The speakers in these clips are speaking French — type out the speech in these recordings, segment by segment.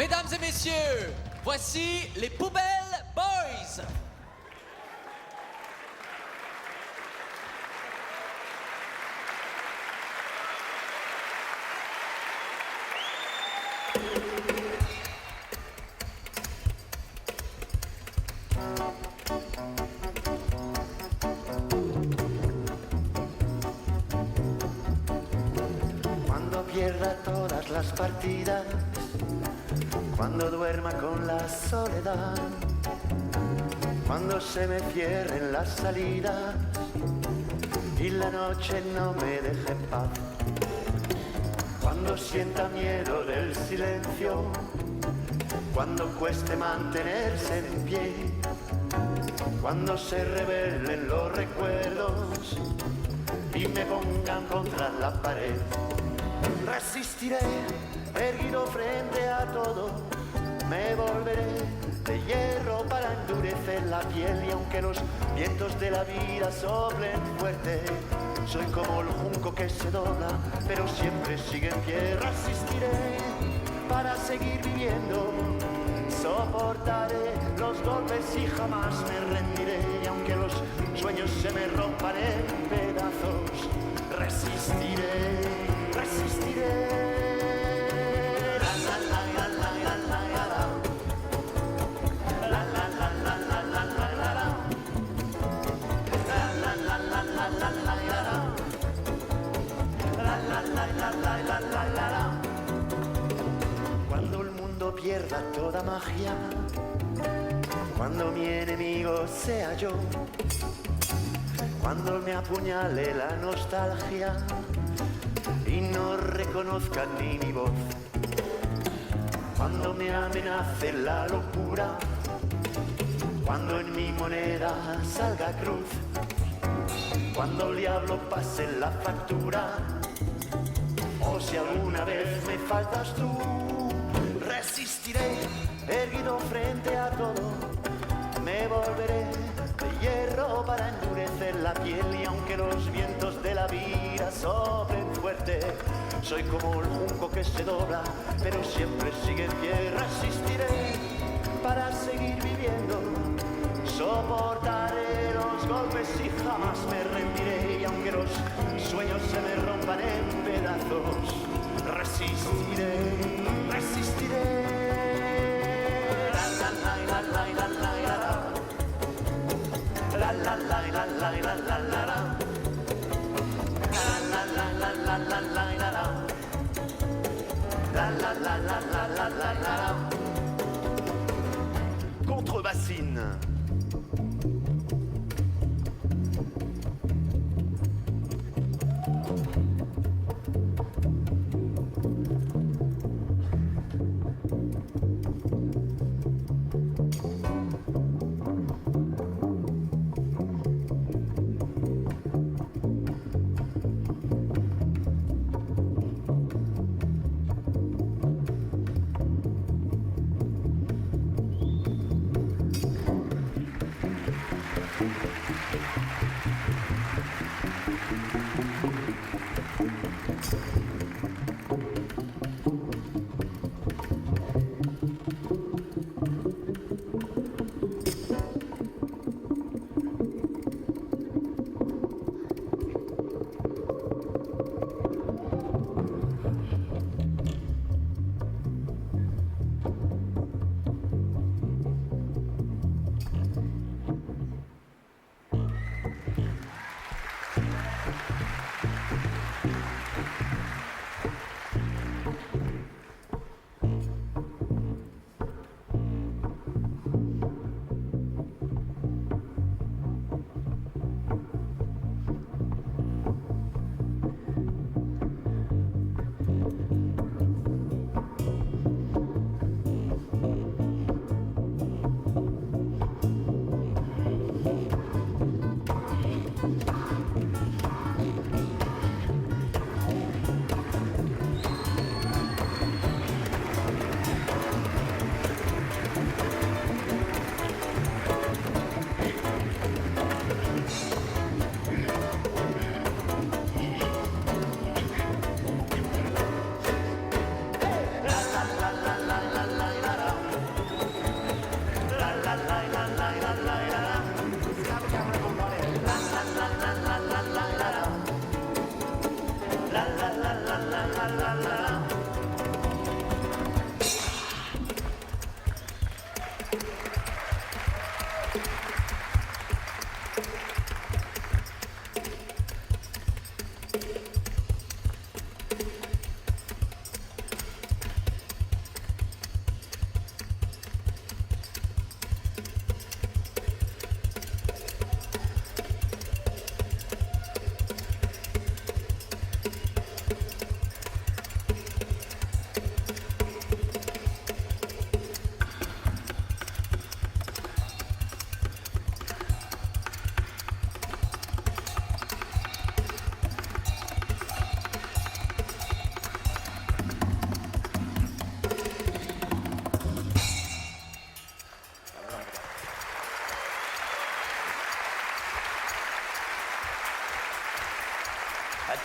Mesdames et messieurs, voici les Poubelles Boys. Cuando pierda todas las partidas, cuando duerma con la soledad, cuando se me cierren las salidas y la noche no me deje en paz, cuando sienta miedo del silencio, cuando cueste mantenerse en pie, cuando se rebelen los recuerdos y me pongan contra la pared, resistiré erguido frente a todo, me volveré de hierro para endurecer la piel, y aunque los vientos de la vida soplen fuerte, soy como el junco que se dobla, pero siempre sigue en pie. Resistiré para seguir viviendo, soportaré los golpes y jamás me rendiré, y aunque los sueños se me rompan en pedazos, resistiré, resistiré. Cuando el mundo pierda toda magia, cuando mi enemigo sea yo, cuando me apuñale la nostalgia y no reconozca ni mi voz, cuando me amenace la locura, cuando en mi moneda salga cruz, cuando el diablo pase la factura, o si alguna vez me faltas tú, resistiré erguido frente a todo, me volveré de hierro para endurecer la piel, y aunque los vientos de la vida soplen fuerte, soy como el junco que se dobla, pero siempre sigue en pie. Resistiré para seguir viviendo, soportaré los golpes y jamás me rendiré, y aunque los sueños se me rompan en pedazos, resistiré, resistiré. La la la la la la la la la. La la la la la la la la. La la la la la la la la. Contrebassine.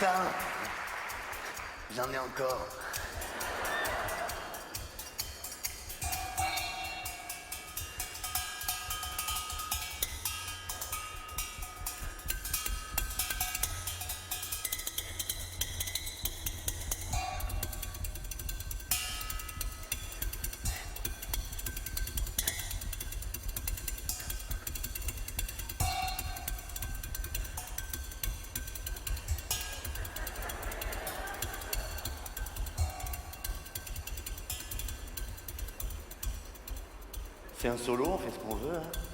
putain, j'en ai encore. C'est un solo, on fait ce qu'on veut. Hein.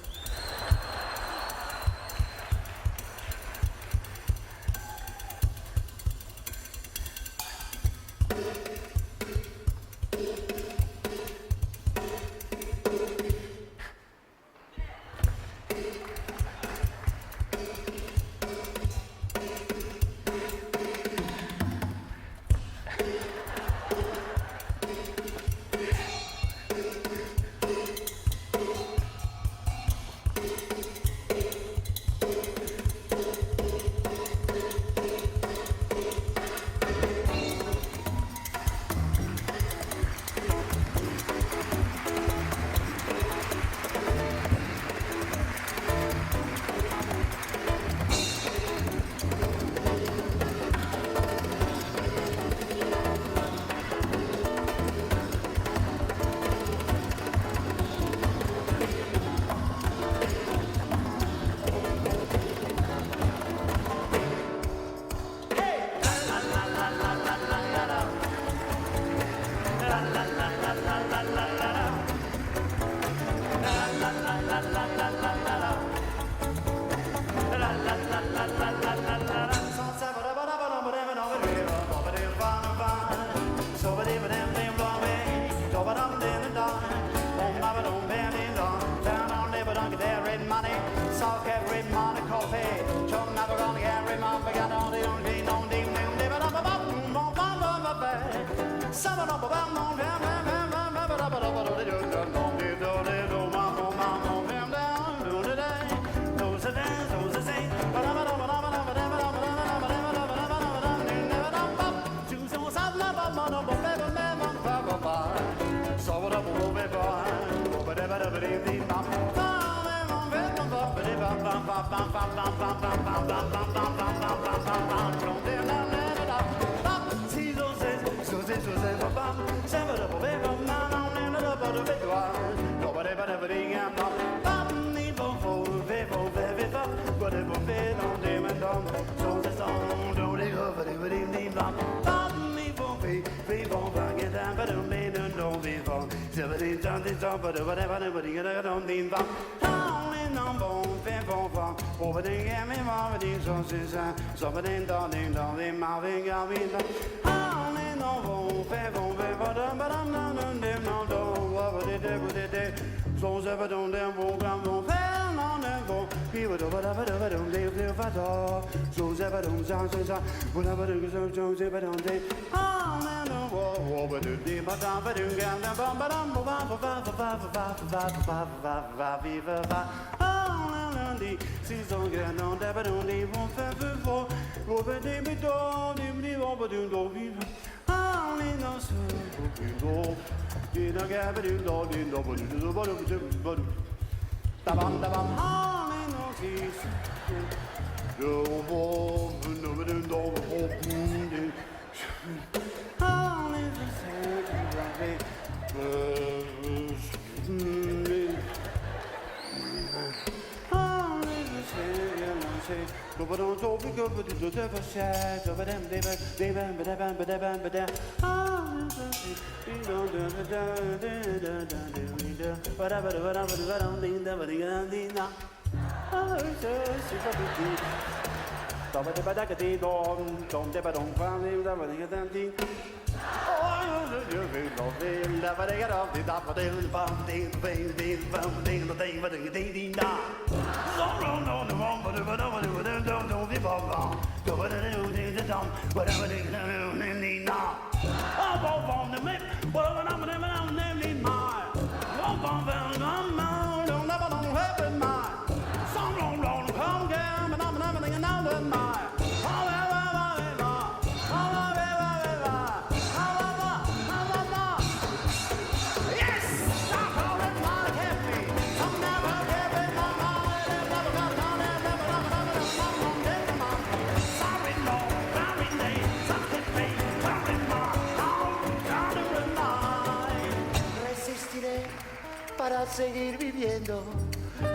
para seguir viviendo.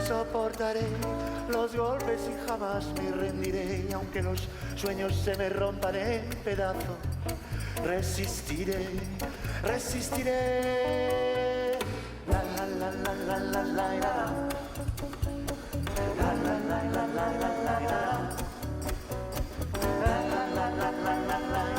Soportaré los golpes y jamás me rendiré. Y aunque los sueños se me rompan en pedazos, resistiré, resistiré. La la la la la la la la. La la la la la la la la. La la la la la la la la.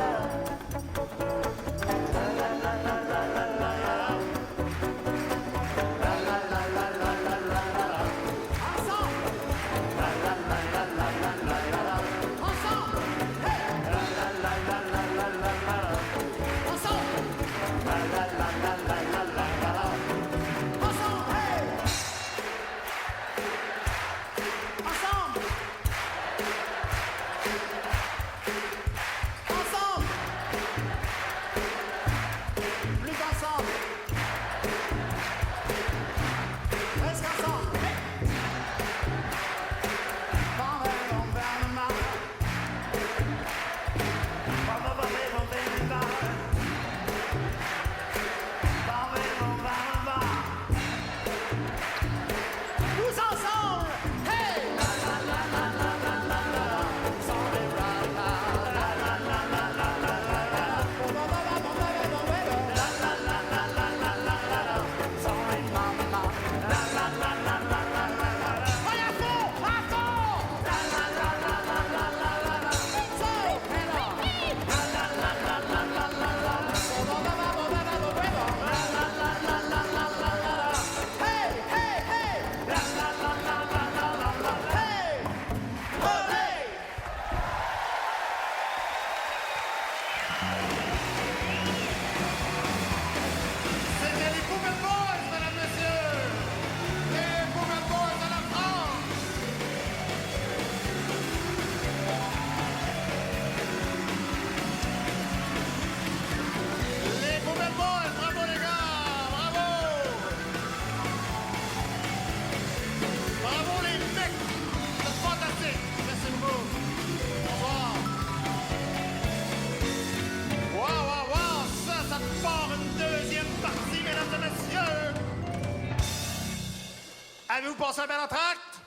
Avez-vous passé un bel entracte?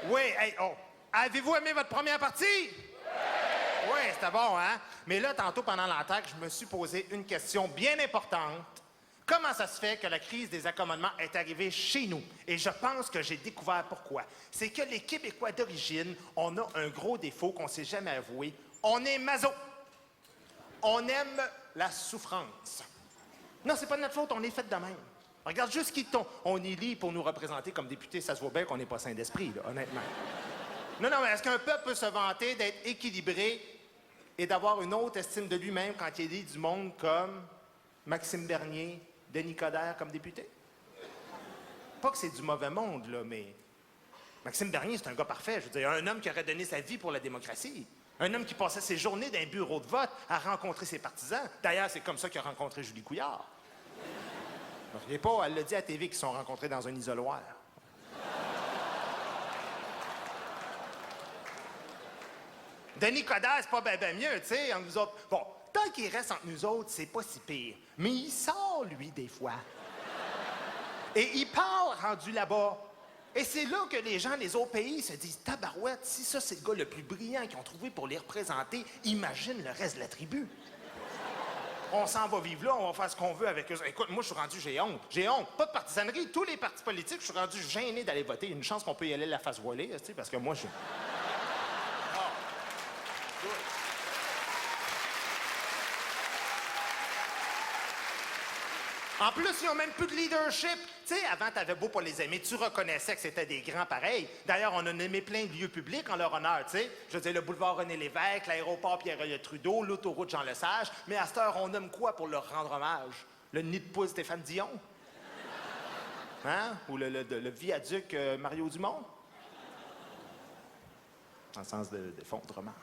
Oui. Hey, oh. Avez-vous aimé votre première partie? Oui, c'était bon, hein? Mais là, tantôt, pendant l'entracte, je me suis posé une question bien importante. Comment ça se fait que la crise des accommodements est arrivée chez nous? Et je pense que j'ai découvert pourquoi. C'est que les Québécois d'origine, on a un gros défaut qu'on ne s'est jamais avoué. On est maso. On aime la souffrance. Non, c'est pas de notre faute, on est fait de même. Regarde juste qui on élit pour nous représenter comme députés. Ça se voit bien qu'on n'est pas sain d'esprit, là, honnêtement. Non, mais est-ce qu'un peuple peut se vanter d'être équilibré et d'avoir une haute estime de lui-même quand il élit du monde comme Maxime Bernier, Denis Coderre comme député? Pas que c'est du mauvais monde, là, mais Maxime Bernier, c'est un gars parfait. Je veux dire, un homme qui aurait donné sa vie pour la démocratie. Un homme qui passait ses journées dans un bureau de vote à rencontrer ses partisans. D'ailleurs, c'est comme ça qu'il a rencontré Julie Couillard. Ne riez pas, elle l'a dit à TV qu'ils se sont rencontrés dans un isoloir. Denis Coderre, c'est pas ben mieux, tu sais, entre nous autres. Bon, tant qu'il reste entre nous autres, c'est pas si pire. Mais il sort, lui, des fois. Et il parle rendu là-bas. Et c'est là que les gens des autres pays se disent « Tabarouette, si ça, c'est le gars le plus brillant qu'ils ont trouvé pour les représenter, imagine le reste de la tribu. » On s'en va vivre là, on va faire ce qu'on veut avec eux. Écoute, moi, je suis rendu, j'ai honte. J'ai honte. Pas de partisanerie. Tous les partis politiques, je suis rendu gêné d'aller voter. Une chance qu'on peut y aller la face voilée, tu sais, parce que moi, je... En plus, ils n'ont même plus de leadership. Tu sais, avant, t'avais beau pas les aimer, tu reconnaissais que c'était des grands pareils. D'ailleurs, on a nommé plein de lieux publics en leur honneur, tu sais. Je veux dire, le boulevard René-Lévesque, l'aéroport Pierre-Trudeau, l'autoroute Jean-Lesage. Mais à cette heure, on nomme quoi pour leur rendre hommage? Le nid de poule Stéphane Dion? Hein? Ou le viaduc Mario Dumont? En sens d'effondrement.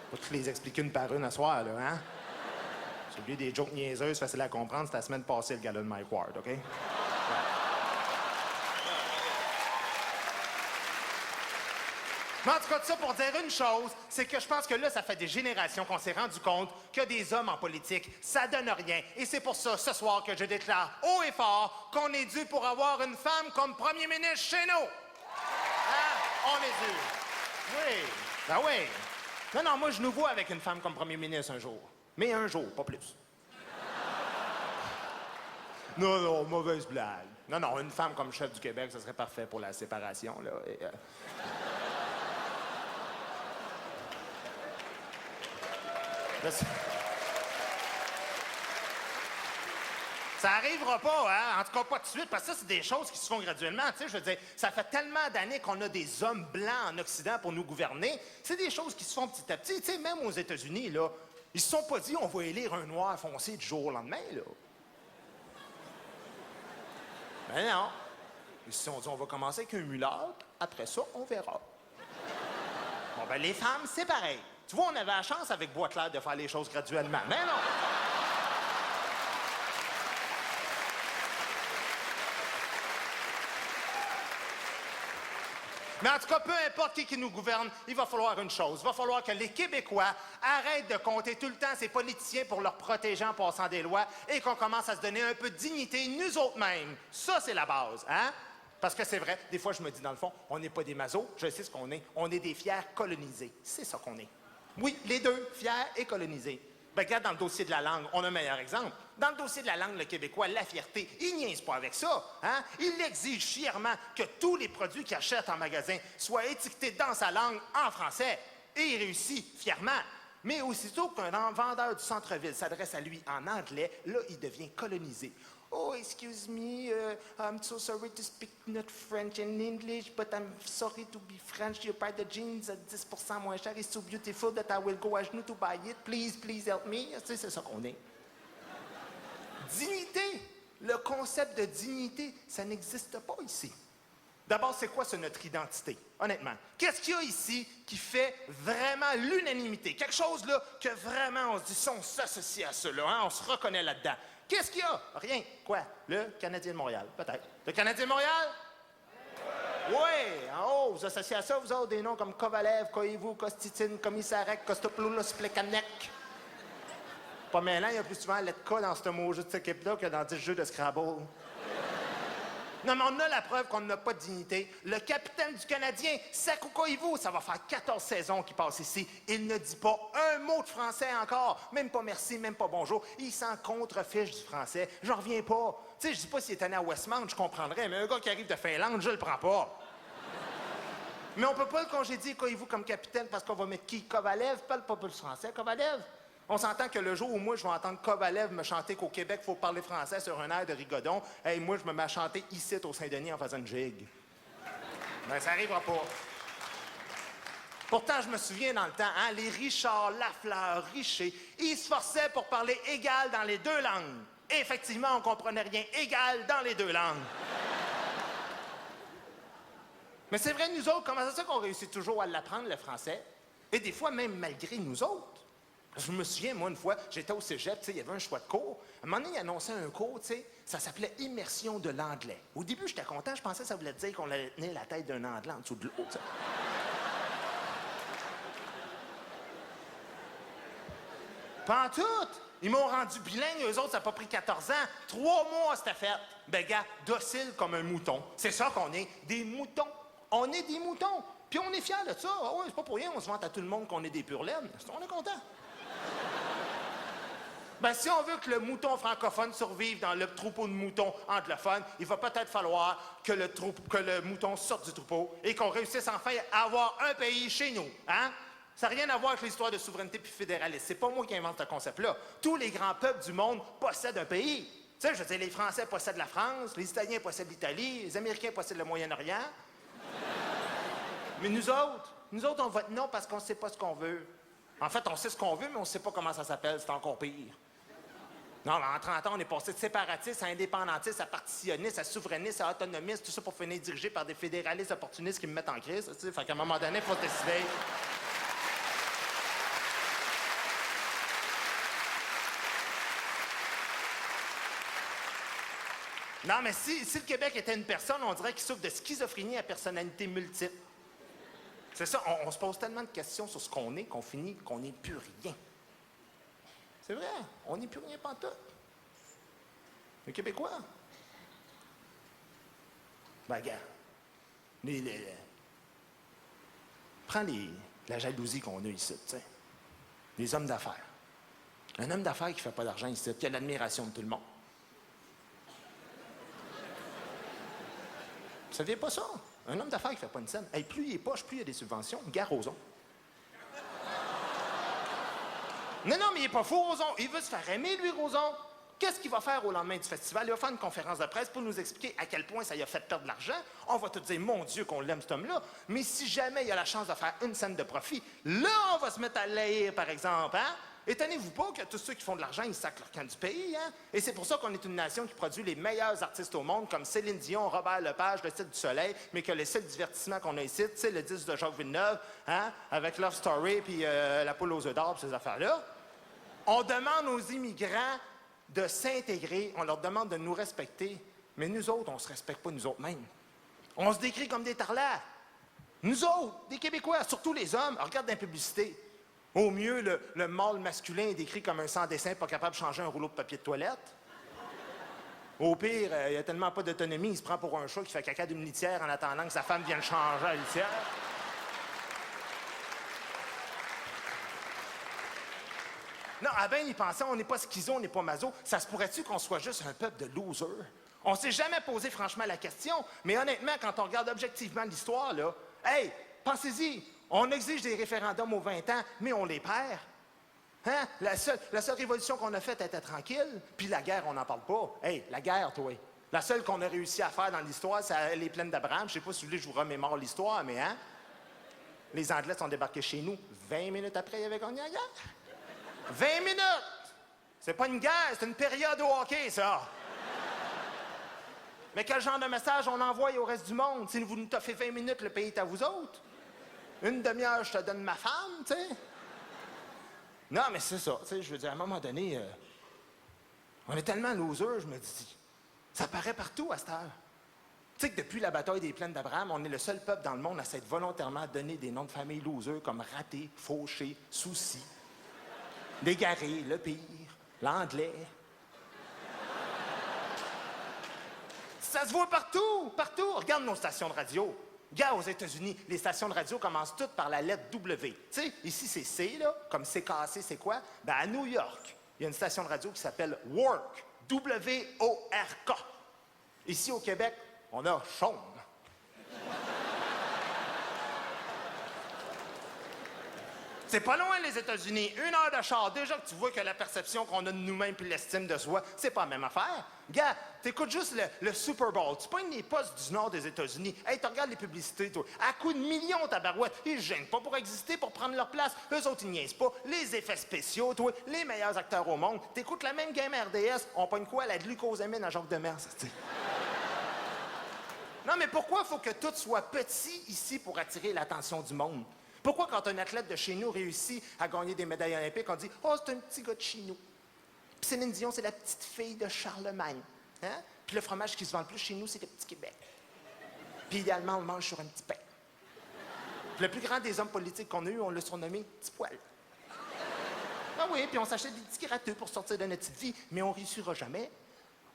Faut tous les expliquer une par une à soir, là, hein? Celui des jokes niaiseuses, facile à comprendre, c'est la semaine passée, le gala de Mike Ward, OK? Ouais. Mais en tout cas, tout ça pour dire une chose, c'est que je pense que là, ça fait des générations qu'on s'est rendu compte que des hommes en politique, ça donne rien. Et c'est pour ça, ce soir, que je déclare haut et fort qu'on est dû pour avoir une femme comme premier ministre chez nous. Hein? On est dû. Oui. Ben oui. Non, moi, je nous vois avec une femme comme premier ministre un jour. Mais un jour, pas plus. Non, mauvaise blague. Non, une femme comme chef du Québec, ça serait parfait pour la séparation, là. Et, Ça arrivera pas, hein? En tout cas, pas tout de suite, parce que ça, c'est des choses qui se font graduellement. Tu sais, je veux dire, ça fait tellement d'années qu'on a des hommes blancs en Occident pour nous gouverner. C'est des choses qui se font petit à petit. Tu sais, même aux États-Unis, là, ils se sont pas dit on va élire un noir foncé du jour au lendemain, là. Ben non. Ils se sont dit on va commencer avec un mulâtre, après ça, on verra. Bon, ben les femmes, c'est pareil. Tu vois, on avait la chance avec Boisclair de faire les choses graduellement. Mais non! Mais en tout cas, peu importe qui nous gouverne, il va falloir une chose. Il va falloir que les Québécois arrêtent de compter tout le temps ces politiciens pour leur protéger en passant des lois et qu'on commence à se donner un peu de dignité, nous autres mêmes. Ça, c'est la base, hein? Parce que c'est vrai, des fois, je me dis, dans le fond, on n'est pas des mazos, je sais ce qu'on est. On est des fiers colonisés. C'est ça qu'on est. Oui, les deux, fiers et colonisés. Ben, regarde, dans le dossier de la langue, on a un meilleur exemple. Dans le dossier de la langue, le Québécois, la fierté, il niaise pas avec ça. Hein? Il exige fièrement que tous les produits qu'il achète en magasin soient étiquetés dans sa langue en français. Et il réussit fièrement. Mais aussitôt qu'un vendeur du centre-ville s'adresse à lui en anglais, là, il devient colonisé. Oh, excuse me, I'm so sorry to speak not French and English, but I'm sorry to be French. You buy the jeans at 10% moins cher. It's so beautiful that I will go à genoux to buy it. Please help me. Tu sais, c'est ça qu'on est. Dignité. Le concept de dignité, ça n'existe pas ici. D'abord, c'est quoi notre identité, honnêtement? Qu'est-ce qu'il y a ici qui fait vraiment l'unanimité? Quelque chose, là, que vraiment, on se dit, si on s'associe à cela, hein, on se reconnaît là-dedans. Qu'est-ce qu'il y a? Rien. Quoi? Le Canadien de Montréal, peut-être. Le Canadien de Montréal? Oui! En haut, vous associez à ça, vous avez des noms comme Kovalev, Koivu, Kostitine, Komissarek, Kostopoulos, Plekanek. Pas mêlant, il y a plus souvent lettre K dans ce mot-jeu de cette équipe-là que dans 10 jeux de Scrabble. Non, mais on a la preuve qu'on n'a pas de dignité. Le capitaine du Canadien, Sakou Koivu, ça va faire 14 saisons qu'il passe ici. Il ne dit pas un mot de français encore. Même pas merci, même pas bonjour. Il s'en contrefiche du français. J'en reviens pas. Tu sais, je dis pas s'il est allé à Westmount, je comprendrais, mais un gars qui arrive de Finlande, je le prends pas. Mais on peut pas le congédier Koivu comme capitaine parce qu'on va mettre qui? Kovalev? Parle pas plus français, Kovalev? On s'entend que le jour où moi, je vais entendre Kovalev me chanter qu'au Québec, il faut parler français sur un air de Rigodon, hey, moi, je me mets à chanter ici, au Saint-Denis, en faisant une gigue. Ben, ça arrivera pas. Pourtant, je me souviens dans le temps, hein, les Richard, Lafleur, Richer, ils se forçaient pour parler égal dans les deux langues. Et effectivement, on comprenait rien égal dans les deux langues. Mais c'est vrai, nous autres, comment ça se fait qu'on réussit toujours à l'apprendre, le français? Et des fois, même malgré nous autres. Je me souviens, moi, une fois, j'étais au cégep, tu sais, il y avait un choix de cours. À un moment donné, il annonçait un cours, tu sais, ça s'appelait « Immersion de l'anglais ». Au début, j'étais content, je pensais que ça voulait dire qu'on allait tenir la tête d'un anglais en dessous de l'autre, ça. Pas en tout! Ils m'ont rendu bilingue, eux autres, ça n'a pas pris 14 ans. 3 mois, c'était fait. Ben, gars, docile comme un mouton. C'est ça qu'on est, des moutons. On est des moutons. Puis on est fiers de ça. Ah ouais, c'est pas pour rien, on se vante à tout le monde qu'on est des pures laines. On est content. Ben, si on veut que le mouton francophone survive dans le troupeau de moutons anglophones, il va peut-être falloir que le mouton sorte du troupeau et qu'on réussisse enfin à avoir un pays chez nous, hein? Ça n'a rien à voir avec l'histoire de souveraineté puis fédéralisme. C'est pas moi qui invente ce concept-là. Tous les grands peuples du monde possèdent un pays. Tu sais, je veux dire, les Français possèdent la France, les Italiens possèdent l'Italie, les Américains possèdent le Moyen-Orient. Mais nous autres, on vote non parce qu'on ne sait pas ce qu'on veut. En fait, on sait ce qu'on veut, mais on ne sait pas comment ça s'appelle. C'est encore pire. Non, mais en 30 ans, on est passé de séparatiste à indépendantiste, à partitionniste, à souverainiste, à autonomiste, tout ça pour finir dirigé par des fédéralistes opportunistes qui me mettent en crise. Tu sais, fait qu'à un moment donné, il faut se décider. Non, mais si le Québec était une personne, on dirait qu'il souffre de schizophrénie à personnalité multiple. C'est ça, on se pose tellement de questions sur ce qu'on est qu'on finit qu'on n'est plus rien. C'est vrai, on n'est plus rien pantoute. Les Québécois. Ben, regarde. Prends la jalousie qu'on a ici, tu sais. Les hommes d'affaires. Un homme d'affaires qui ne fait pas d'argent ici, qui a l'admiration de tout le monde. Vous saviez pas ça? Un homme d'affaires qui ne fait pas une scène. Hey, plus il est poche, plus il y a des subventions. Gare Roson. Non, mais il est pas fou, Roson. Il veut se faire aimer, lui, Roson. Qu'est-ce qu'il va faire au lendemain du festival? Il va faire une conférence de presse pour nous expliquer à quel point ça lui a fait perdre de l'argent. On va te dire, mon Dieu, qu'on l'aime, cet homme-là. Mais si jamais il a la chance de faire une scène de profit, là, on va se mettre à l'haïr, par exemple, hein? Étonnez-vous pas que tous ceux qui font de l'argent, ils sacrent leur camp du pays, hein? Et c'est pour ça qu'on est une nation qui produit les meilleurs artistes au monde, comme Céline Dion, Robert Lepage, le Cirque du Soleil, mais que le seul divertissement qu'on a ici, tu sais, le disque de Jacques Villeneuve, hein? Avec Love Story, puis la poule aux œufs d'or, ces affaires-là. On demande aux immigrants de s'intégrer, on leur demande de nous respecter, mais nous autres, on se respecte pas nous autres mêmes. On se décrit comme des tarlats. Nous autres, des Québécois, surtout les hommes, regarde dans la publicité. Au mieux, le mâle masculin est décrit comme un sans-dessin pas capable de changer un rouleau de papier de toilette. Au pire, il n'y a tellement pas d'autonomie, il se prend pour un chat qui fait caca d'une litière en attendant que sa femme vienne changer la litière. Non, à ben y penser, on n'est pas schizo, on n'est pas maso. Ça se pourrait-tu qu'on soit juste un peuple de losers? On s'est jamais posé franchement la question, mais honnêtement, quand on regarde objectivement l'histoire, là, hey, pensez-y, on exige des référendums aux 20 ans, mais on les perd. Hein? La seule révolution qu'on a faite était tranquille, puis la guerre, on n'en parle pas. Hey, la guerre, toi. La seule qu'on a réussi à faire dans l'histoire, c'est les plaines d'Abraham. Je sais pas si vous voulez que je vous remémore l'histoire, mais hein? Les Anglais sont débarqués chez nous. 20 minutes après, il y avait gagné la guerre. 20 minutes! C'est pas une guerre, c'est une période au hockey, ça! Mais quel genre de message on envoie au reste du monde? Si vous nous fait 20 minutes, le pays est à vous autres. Une demi-heure, je te donne ma femme, tu sais. Non, mais c'est ça, tu sais, je veux dire, à un moment donné, on est tellement losers, je me dis, ça paraît partout à cette heure. Tu sais que depuis la bataille des plaines d'Abraham, on est le seul peuple dans le monde à s'être volontairement donné des noms de famille losers comme raté, fauché, souci, l'égaré, le pire, l'anglais. Ça se voit partout, partout. Regarde nos stations de radio. Regarde aux États-Unis, les stations de radio commencent toutes par la lettre W. Tu sais, ici c'est C, là, comme c'est cassé, c'est quoi? Ben à New York, il y a une station de radio qui s'appelle Work, W-O-R-K. Ici au Québec, on a Chaume. C'est pas loin, les États-Unis. 1 heure de char. Déjà que tu vois que la perception qu'on a de nous-mêmes puis l'estime de soi, c'est pas la même affaire. Gars, t'écoutes juste le Super Bowl. Tu pognes les postes du nord des États-Unis. Hey, tu regardes les publicités, toi. À coups de millions, tabarouette. Ils se gênent pas pour exister, pour prendre leur place. Eux autres, ils niaisent pas. Les effets spéciaux, toi. Les meilleurs acteurs au monde. T'écoutes la même game RDS. On pogne quoi? La glucosamine à Jacques Demers, ça, Non, mais pourquoi faut que tout soit petit ici pour attirer l'attention du monde? Pourquoi, quand un athlète de chez nous réussit à gagner des médailles olympiques, on dit « Oh, c'est un petit gars de chez nous. » Puis Céline Dion, c'est la petite fille de Charlemagne. Hein? Puis le fromage qui se vend le plus chez nous, c'est le petit Québec. Puis idéalement, on le mange sur un petit pain. Puis le plus grand des hommes politiques qu'on a eu, on l'a surnommé « Petit poil ». Ah oui, puis on s'achète des petits gratteux pour sortir de notre petite vie, mais on ne réussira jamais.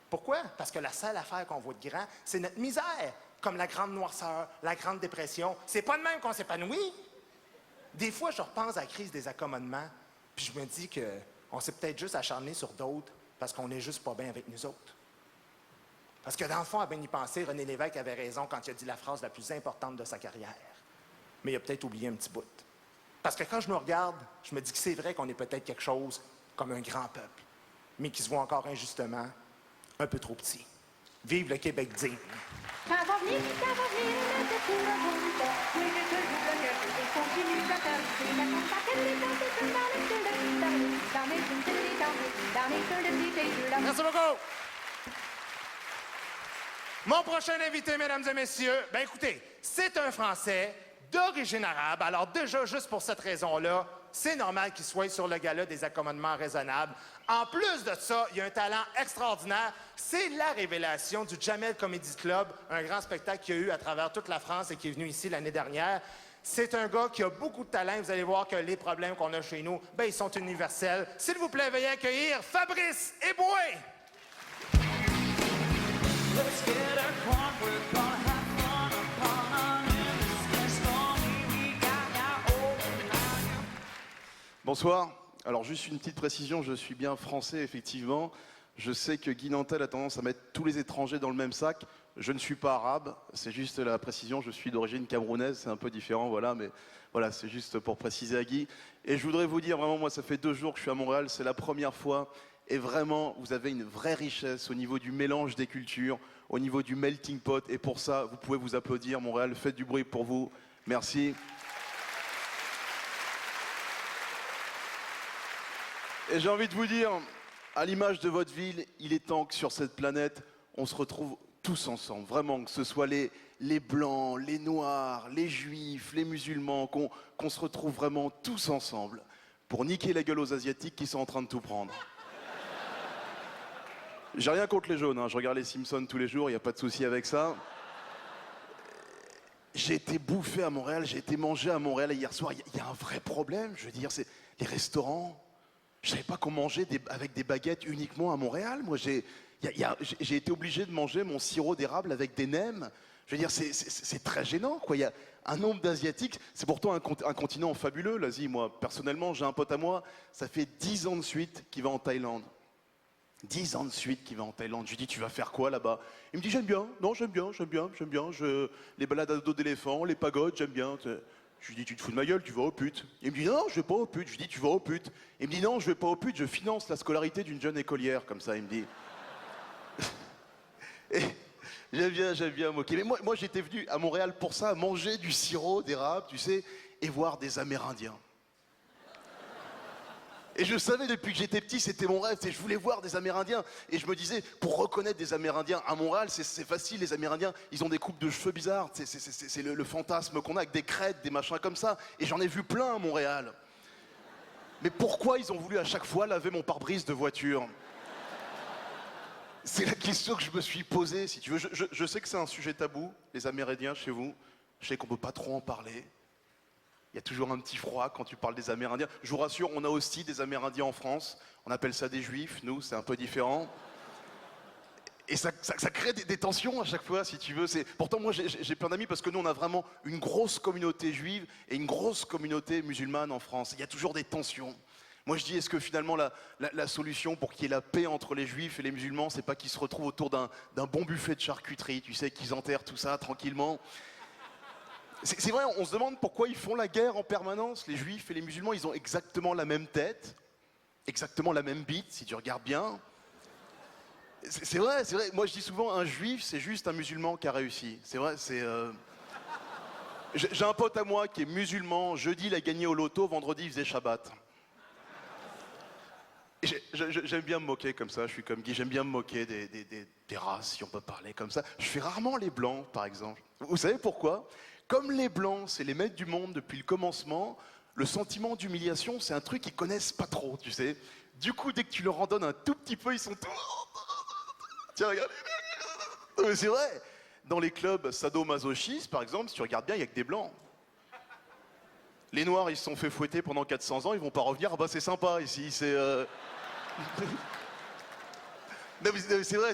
Pourquoi? Parce que la seule affaire qu'on voit de grand, c'est notre misère, comme la grande noirceur, la grande dépression. C'est pas de même qu'on s'épanouit. Des fois, je repense à la crise des accommodements, puis je me dis qu'on s'est peut-être juste acharné sur d'autres parce qu'on n'est juste pas bien avec nous autres. Parce que dans le fond, à bien y penser, René Lévesque avait raison quand il a dit la phrase la plus importante de sa carrière. Mais il a peut-être oublié un petit bout. Parce que quand je me regarde, je me dis que c'est vrai qu'on est peut-être quelque chose comme un grand peuple, mais qui se voit encore injustement un peu trop petit. Vive le Québec digne! Merci beaucoup. Mon prochain invité, mesdames et messieurs, ben écoutez, c'est un Français d'origine arabe. Alors déjà, juste pour cette raison-là, c'est normal qu'il soit sur le gala des accommodements raisonnables. En plus de ça, il y a un talent extraordinaire. C'est la révélation du Jamel Comedy Club, un grand spectacle qu'il y a eu à travers toute la France et qui est venu ici l'année dernière. C'est un gars qui a beaucoup de talent. Vous allez voir que les problèmes qu'on a chez nous, ben, ils sont universels. S'il vous plaît, veuillez accueillir Fabrice Eboué. Bonsoir. Alors juste une petite précision, je suis bien français effectivement. Je sais que Guy Nantel a tendance à mettre tous les étrangers dans le même sac. Je ne suis pas arabe, c'est juste la précision, je suis d'origine camerounaise, c'est un peu différent, voilà, mais voilà, c'est juste pour préciser à Guy. Et je voudrais vous dire, vraiment, moi ça fait 2 jours que je suis à Montréal, c'est la première fois, et vraiment, vous avez une vraie richesse au niveau du mélange des cultures, au niveau du melting pot, et pour ça, vous pouvez vous applaudir, Montréal, faites du bruit pour vous, merci. Et j'ai envie de vous dire, à l'image de votre ville, il est temps que sur cette planète, on se retrouve tous ensemble, vraiment, que ce soit les blancs, les noirs, les juifs, les musulmans, qu'on se retrouve vraiment tous ensemble pour niquer la gueule aux Asiatiques qui sont en train de tout prendre. J'ai rien contre les jaunes, hein. Je regarde les Simpsons tous les jours, il n'y a pas de souci avec ça. J'ai été bouffé à Montréal, j'ai été mangé à Montréal hier soir. Il y a un vrai problème, je veux dire, c'est les restaurants. Je savais pas qu'on mangeait avec des baguettes uniquement à Montréal. Moi, j'ai été obligé de manger mon sirop d'érable avec des nems. Je veux dire, c'est très gênant, quoi. Il y a un nombre d'Asiatiques. C'est pourtant un continent fabuleux, l'Asie. Moi, personnellement, j'ai un pote à moi, ça fait 10 ans de suite qu'il va en Thaïlande. 10 ans de suite qu'il va en Thaïlande. Je lui dis, tu vas faire quoi là-bas? Il me dit, j'aime bien. Non, j'aime bien. Les balades à dos d'éléphant, les pagodes, j'aime bien. Je lui dis, tu te fous de ma gueule, tu vas aux putes. Il me dit, non, je vais pas aux putes. Je lui dis, tu vas aux putes. Il me dit, non, je vais pas aux putes, je finance la scolarité d'une jeune écolière. Comme ça, il me dit. Et j'aime bien moquer. Mais moi j'étais venu à Montréal pour ça, manger du sirop d'érable, tu sais, et voir des Amérindiens. Et je savais depuis que j'étais petit, c'était mon rêve, je voulais voir des Amérindiens. Et je me disais, pour reconnaître des Amérindiens à Montréal, c'est facile, les Amérindiens, ils ont des coupes de cheveux bizarres, c'est le fantasme qu'on a avec des crêtes, des machins comme ça. Et j'en ai vu plein à Montréal. Mais pourquoi ils ont voulu à chaque fois laver mon pare-brise de voiture? C'est la question que je me suis posée, si tu veux. Je sais que c'est un sujet tabou, les Amérindiens chez vous. Je sais qu'on peut pas trop en parler. Il y a toujours un petit froid quand tu parles des Amérindiens. Je vous rassure, on a aussi des Amérindiens en France. On appelle ça des Juifs, nous, c'est un peu différent. Et ça crée des tensions à chaque fois, si tu veux. Pourtant, moi, j'ai plein d'amis parce que nous, on a vraiment une grosse communauté juive et une grosse communauté musulmane en France. Il y a toujours des tensions. Moi, je dis, est-ce que finalement, la solution pour qu'il y ait la paix entre les juifs et les musulmans, c'est pas qu'ils se retrouvent autour d'un bon buffet de charcuterie, tu sais, qu'ils enterrent tout ça tranquillement? C'est vrai, on se demande pourquoi ils font la guerre en permanence. Les juifs et les musulmans, ils ont exactement la même tête, exactement la même bite, si tu regardes bien. C'est vrai. Moi, je dis souvent, un juif, c'est juste un musulman qui a réussi. C'est vrai, J'ai un pote à moi qui est musulman. Jeudi, il a gagné au loto. Vendredi, il faisait Shabbat. J'aime bien me moquer comme ça. Je suis comme Guy. J'aime bien me moquer des races, si on peut parler comme ça. Je fais rarement les blancs, par exemple. Vous savez pourquoi? Comme les blancs, c'est les maîtres du monde depuis le commencement, le sentiment d'humiliation, c'est un truc qu'ils connaissent pas trop, tu sais. Du coup, dès que tu leur en donnes un tout petit peu, ils sont tous... Tiens, regarde. Non, mais c'est vrai. Dans les clubs sadomasochistes, par exemple, si tu regardes bien, il n'y a que des blancs. Les noirs, ils se sont fait fouetter pendant 400 ans, ils vont pas revenir. Ah bah c'est sympa ici, c'est... Non, mais c'est vrai,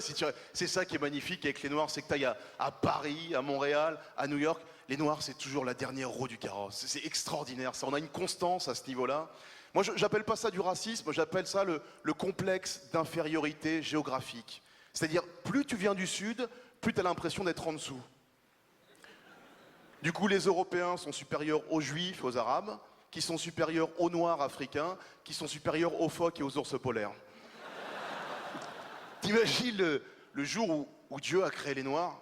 c'est ça qui est magnifique avec les Noirs, c'est que t'ailles à Paris, à Montréal, à New York, les Noirs, c'est toujours la dernière roue du carrosse. C'est extraordinaire, ça. On a une constance à ce niveau-là. Moi, j'appelle pas ça du racisme, j'appelle ça le complexe d'infériorité géographique. C'est-à-dire, plus tu viens du Sud, plus tu as l'impression d'être en dessous. Du coup, les Européens sont supérieurs aux Juifs, aux Arabes, qui sont supérieurs aux Noirs africains, qui sont supérieurs aux phoques et aux ours polaires. T'imagines le jour où Dieu a créé les Noirs?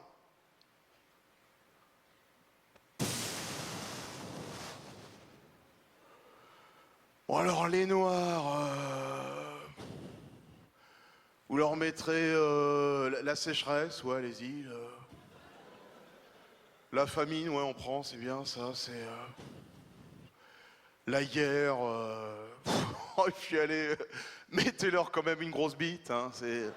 Bon alors les Noirs, vous leur mettrez la sécheresse, ouais allez-y. La famine, ouais on prend, c'est bien ça, c'est... la guerre, et puis allez, mettez-leur quand même une grosse bite, hein, c'est...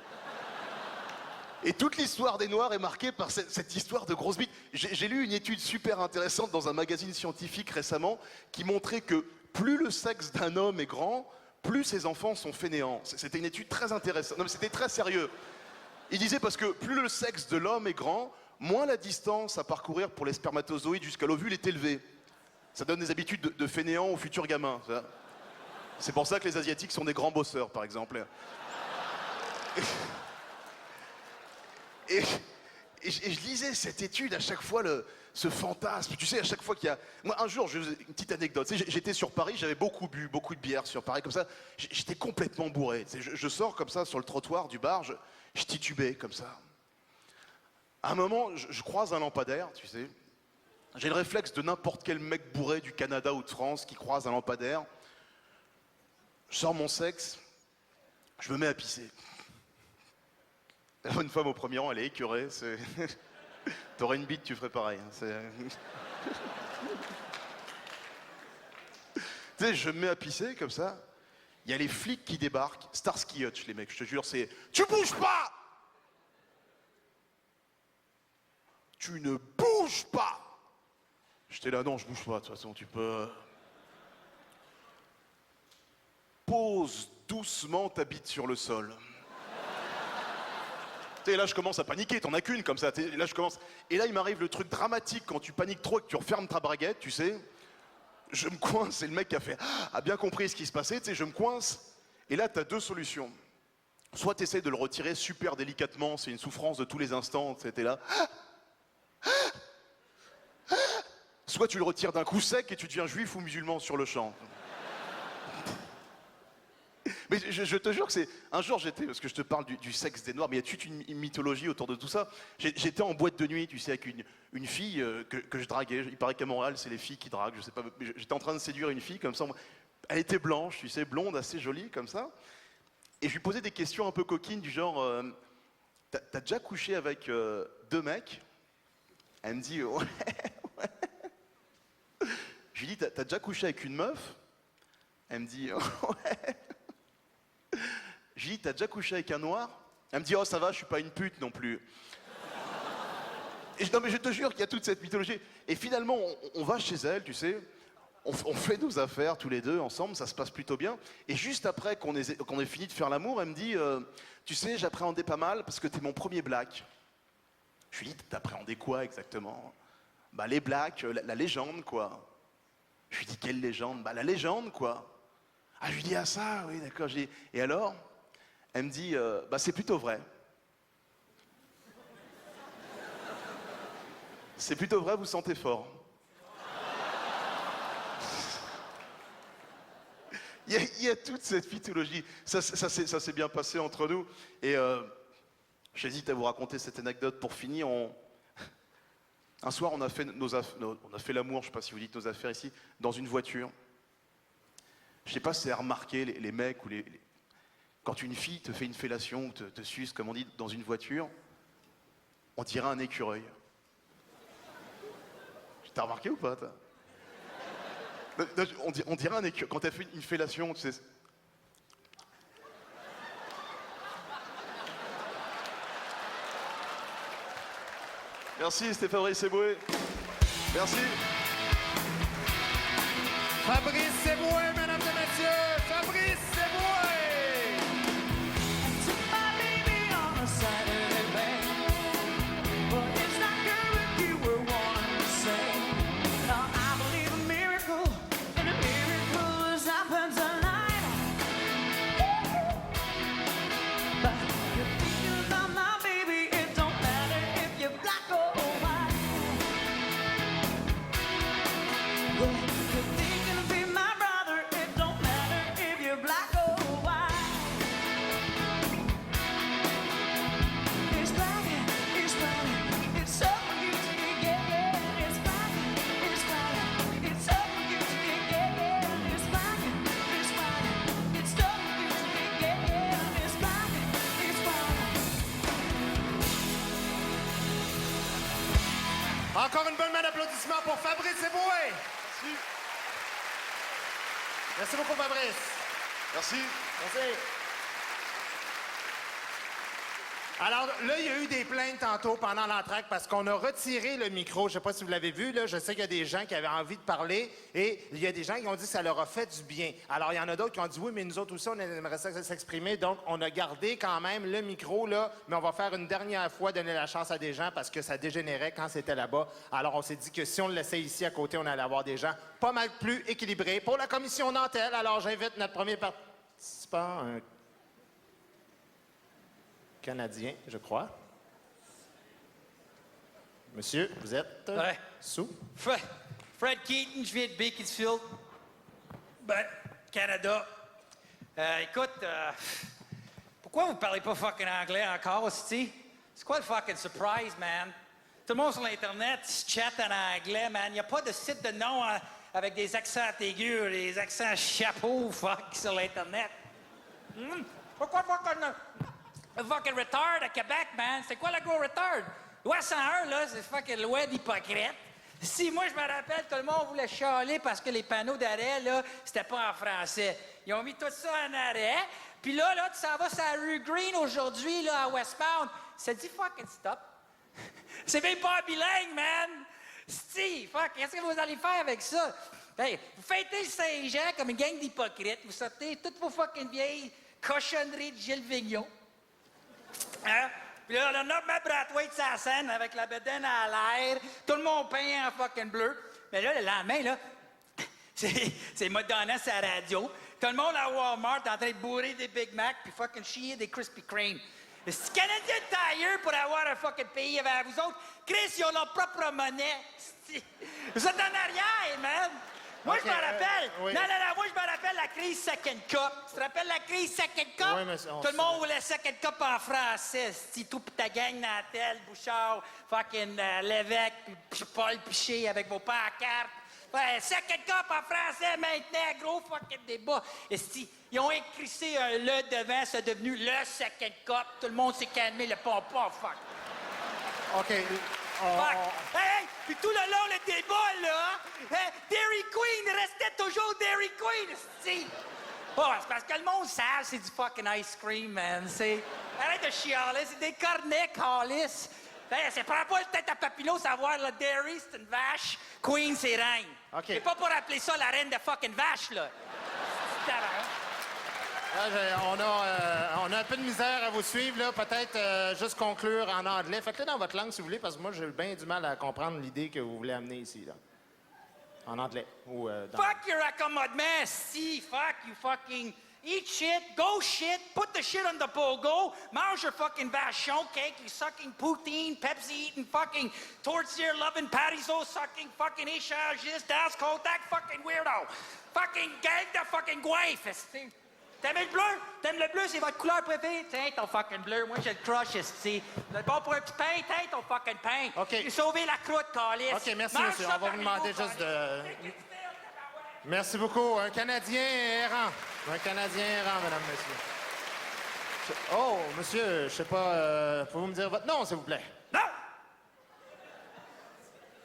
Et toute l'histoire des Noirs est marquée par cette histoire de grosse bite. J'ai lu une étude super intéressante dans un magazine scientifique récemment qui montrait que plus le sexe d'un homme est grand, plus ses enfants sont fainéants. C'était une étude très intéressante. Non, mais c'était très sérieux. Il disait parce que plus le sexe de l'homme est grand, moins la distance à parcourir pour les spermatozoïdes jusqu'à l'ovule est élevée. Ça donne des habitudes de fainéants aux futurs gamins. C'est pour ça que les Asiatiques sont des grands bosseurs, par exemple. Et je lisais cette étude à chaque fois, ce fantasme. Tu sais, à chaque fois qu'il y a... Moi, un jour, une petite anecdote. Tu sais, j'étais sur Paris, j'avais beaucoup bu, beaucoup de bière sur Paris, comme ça. J'étais complètement bourré. Tu sais, je sors comme ça sur le trottoir du bar, je titubais comme ça. À un moment, je croise un lampadaire, tu sais. J'ai le réflexe de n'importe quel mec bourré du Canada ou de France qui croise un lampadaire. Je sors mon sexe, je me mets à pisser. Une femme au premier rang, elle est écœurée. T'aurais une bite, tu ferais pareil. Tu sais, je me mets à pisser comme ça. Il y a les flics qui débarquent. Starsky Hutch, les mecs, je te jure, c'est... Tu bouges pas! Tu ne bouges pas! J'étais là, non, je bouge pas, de toute façon, tu peux... Pose doucement ta bite sur le sol. Et là, je commence à paniquer, t'en as qu'une comme ça. Là, je commence. Et là, il m'arrive le truc dramatique quand tu paniques trop et que tu refermes ta braguette, tu sais. Je me coince, c'est le mec qui a bien compris ce qui se passait, tu sais, je me coince. Et là, t'as deux solutions. Soit t'essaies de le retirer super délicatement, c'est une souffrance de tous les instants, t'es là. Soit tu le retires d'un coup sec et tu deviens juif ou musulman sur le champ. Mais je te jure que c'est... Un jour, j'étais... Parce que je te parle du sexe des Noirs, mais il y a toute une mythologie autour de tout ça. J'étais en boîte de nuit, tu sais, avec une fille que je draguais. Il paraît qu'à Montréal, c'est les filles qui draguent, je sais pas. J'étais en train de séduire une fille comme ça. Elle était blanche, tu sais, blonde, assez jolie, comme ça. Et je lui posais des questions un peu coquines, du genre... T'as déjà couché avec deux mecs? Elle me dit... Ouais, ouais. Je lui dis, t'as déjà couché avec une meuf? Elle me dit... Ouais. Je lui dis, t'as déjà couché avec un noir? Elle me dit, oh ça va, je suis pas une pute non plus. Non mais je te jure qu'il y a toute cette mythologie. Et finalement, on va chez elle, tu sais, on fait nos affaires tous les deux ensemble, ça se passe plutôt bien. Et juste après qu'on ait fini de faire l'amour, elle me dit, tu sais, j'appréhendais pas mal parce que t'es mon premier black. Je lui dis, t'appréhendais quoi exactement? Bah les blacks, la légende quoi. Je lui dis, quelle légende? Bah la légende quoi. Ah, je lui dis, ah ça, oui, d'accord. Et alors? Elle me dit, bah c'est plutôt vrai. C'est plutôt vrai, vous sentez fort. Il y a toute cette mythologie. Ça s'est bien passé entre nous. Et j'hésite à vous raconter cette anecdote pour finir. Un soir, on a fait l'amour, je ne sais pas si vous dites nos affaires ici, dans une voiture. Je sais pas si vous avez remarqué, les mecs, ou quand une fille te fait une fellation, ou te suce, comme on dit, dans une voiture, on dirait un écureuil. T'as remarqué ou pas, toi? On dirait un écureuil. Quand t'as fait une fellation, tu sais... Merci, c'était Fabrice Eboué. Merci. Fabrice Eboué, mesdames et messieurs, Fabrice Eboué! Encore une bonne main d'applaudissements pour Fabrice Eboué. Merci. Merci beaucoup, Fabrice. Merci. Merci. Alors là, il y a eu des plaintes tantôt pendant l'entracte parce qu'on a retiré le micro. Je sais pas si vous l'avez vu, là. Je sais qu'il y a des gens qui avaient envie de parler et il y a des gens qui ont dit que ça leur a fait du bien. Alors, il y en a d'autres qui ont dit oui, mais nous autres aussi, on aimerait ça s'exprimer. Donc, on a gardé quand même le micro, là, mais on va faire une dernière fois donner la chance à des gens parce que ça dégénérait quand c'était là-bas. Alors, on s'est dit que si on le laissait ici à côté, on allait avoir des gens pas mal plus équilibrés. Pour la commission Nantel, alors j'invite notre premier participant, un Canadien, je crois. Monsieur, vous êtes Ouais. sous? Fred Keaton, je viens de Beaconsfield. Ben, Canada. Écoute, pourquoi vous parlez pas fucking anglais encore, hostie? C'est quoi le fucking surprise, man? Tout le monde sur l'Internet chatte en anglais, man. Y a pas de site de nom avec des accents aigus, des accents chapeau, fuck, sur l'Internet. Pourquoi fucking retard à Québec, man? C'est quoi le gros retard? Loi 101, là, c'est fucking loi d'hypocrite. Si, moi, je me rappelle, tout le monde voulait chialer parce que les panneaux d'arrêt, là, c'était pas en français. Ils ont mis tout ça en arrêt. Puis là, tu s'en vas sur la rue Green aujourd'hui, là, à Westmount. Ça dit fucking stop. C'est même pas bilingue, man! Si, fuck, qu'est-ce que vous allez faire avec ça? Hey, vous fêtez le Saint-Jean comme une gang d'hypocrites. Vous sortez toutes vos fucking vieilles cochonneries de Gilles Vigneault. Hein? Puis là, on a ma Brathwaite sur la scène avec la bedaine à l'air. Tout le monde peint en fucking bleu. Mais là, le lendemain, là, c'est Madonna sur la radio. Tout le monde à Walmart en train de bourrer des Big Mac puis fucking chier des Krispy Kreme. C'est Canadian Tire pour avoir un fucking pays avec vous autres. Chris, ils ont leur propre monnaie. Vous êtes en arrière, man. Moi, Ok, je me rappelle. oui. Non, moi, je me rappelle la crise Second Cup. Tu te rappelles la crise Second Cup? Oui, mais Tout le monde voulait Second Cup en français. C'est tout pour ta gang, Nantel, Bouchard, fucking Lévesque, puis Paul Piché avec vos pancartes. Ouais, Second Cup en français maintenant, gros fucking débat. Ils ont écrissé un le devant, c'est devenu le Second Cup. Tout le monde s'est calmé, le pompon, fuck. OK. Fuck. Hey, puis tout le long, le débat, là, Dairy Queen restait toujours Dairy Queen, c'est parce que le monde sait, c'est du fucking ice cream, man. Arrête de chialer, c'est des cornets, calice. C'est pas le tête à Papineau savoir, le Dairy, c'est une vache, Queen, c'est reine. OK. C'est pas pour appeler ça la reine de fucking vache, là. C'est Là, on a un peu de misère à vous suivre, là. Peut-être juste conclure en anglais. Faites-le dans votre langue, si vous voulez, parce que moi, j'ai bien du mal à comprendre l'idée que vous voulez amener ici, là. En anglais. Ou dans... Fuck your accommodement, si. Fuck you fucking... Eat shit, go shit, put the shit on the pogo, mange your fucking vachon cake, you sucking poutine, Pepsi eating fucking tortilla loving pariso sucking fucking échangiste, das contact fucking weirdo. Fucking gang de fucking goinfre, esti. T'aimes le bleu? T'aimes le bleu, c'est votre couleur préférée? Tiens ton fucking bleu, moi j'ai le crush, esti. Vous êtes bon pour un petit pain? Tiens ton fucking pain. OK. J'ai sauvé la croûte, calice. OK, merci, Mange monsieur. ça On va par vous les demander mots, juste calice. de... Merci beaucoup. Un Canadien errant. Un Canadien errant, mesdames, messieurs. Oh, monsieur, je sais pas, pouvez-vous me dire votre nom, s'il vous plaît? Non!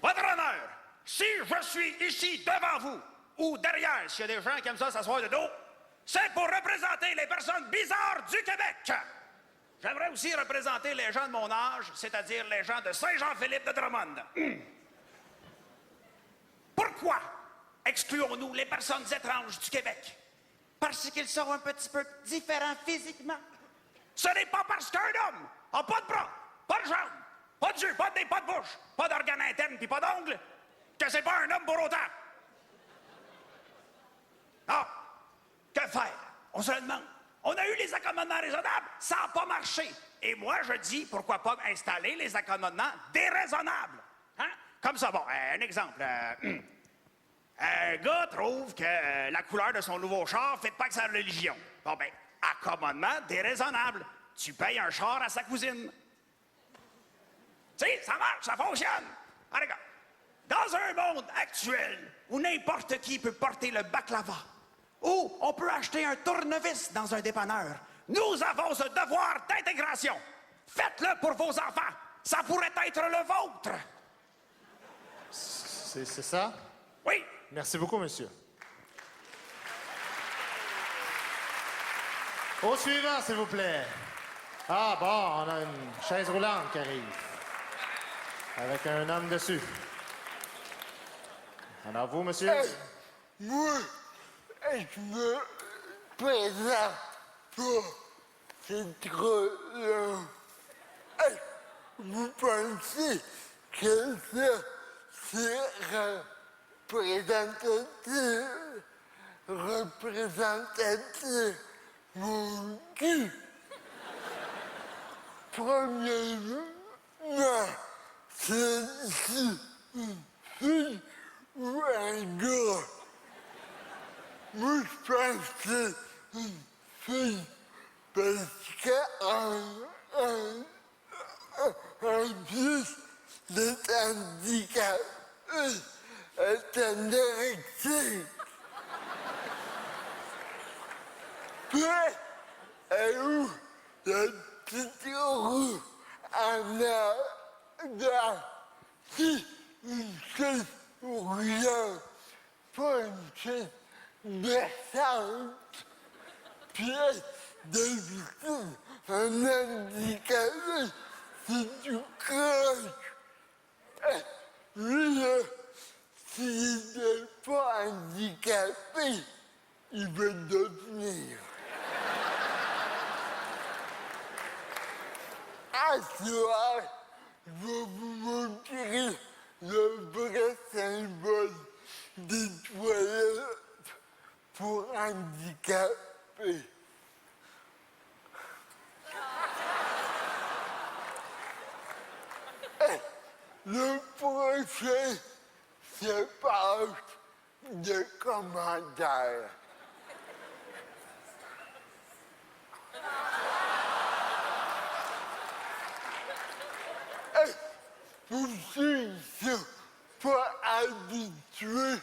Votre honneur, si je suis ici devant vous, ou derrière, s'il y a des gens qui aiment ça s'asseoir de dos, c'est pour représenter les personnes bizarres du Québec. J'aimerais aussi représenter les gens de mon âge, c'est-à-dire les gens de Saint-Jean-Philippe de Drummond. Pourquoi excluons-nous les personnes étranges du Québec? Parce qu'ils sont un petit peu différents physiquement. Ce n'est pas parce qu'un homme n'a pas de bras, pas de jambes, pas de yeux, pas de nez, pas de bouche, pas d'organes internes puis pas d'ongles, que c'est pas un homme pour autant. Non. Que faire? On se le demande. On a eu les accommodements raisonnables, ça n'a pas marché. Et moi, je dis, pourquoi pas installer les accommodements déraisonnables? Hein? Comme ça, bon, un exemple. Un gars trouve que la couleur de son nouveau char ne fait pas que sa religion. Bon, ben, accommodement déraisonnable. Tu payes un char à sa cousine. Tu sais, ça marche, ça fonctionne. Ah, regarde. Dans un monde actuel où n'importe qui peut porter le baklava, où on peut acheter un tournevis dans un dépanneur, nous avons ce devoir d'intégration. Faites-le pour vos enfants. Ça pourrait être le vôtre. C'est ça? Oui. Merci beaucoup, monsieur. Au suivant, s'il vous plaît. Ah, bon, on a une chaise roulante qui arrive. Avec un homme dessus. Alors, vous, monsieur? Moi, je me présente pour cette rôle-là. Vous pensez que ça, c'est représentatif mon cul? Premièrement, c'est une fille ou un gars. Moi, je pense que c'est une fille parce qu'en plus d'être handicapée, elle est anorexique. Puis, elle ouvre la petite roue en arrière, c'est une chaise roulante, pas une chaise descente. Puis, d'habitude, un handicapé, c'est du croche. Lui, là, s'il n'est pas handicapé, il va devenir. À ce soir, je vais vous montrer le vrai symbole des toilettes pour handicapés. Le prochain se passe de commentaires. Pour ceux qui ne sont pas habitués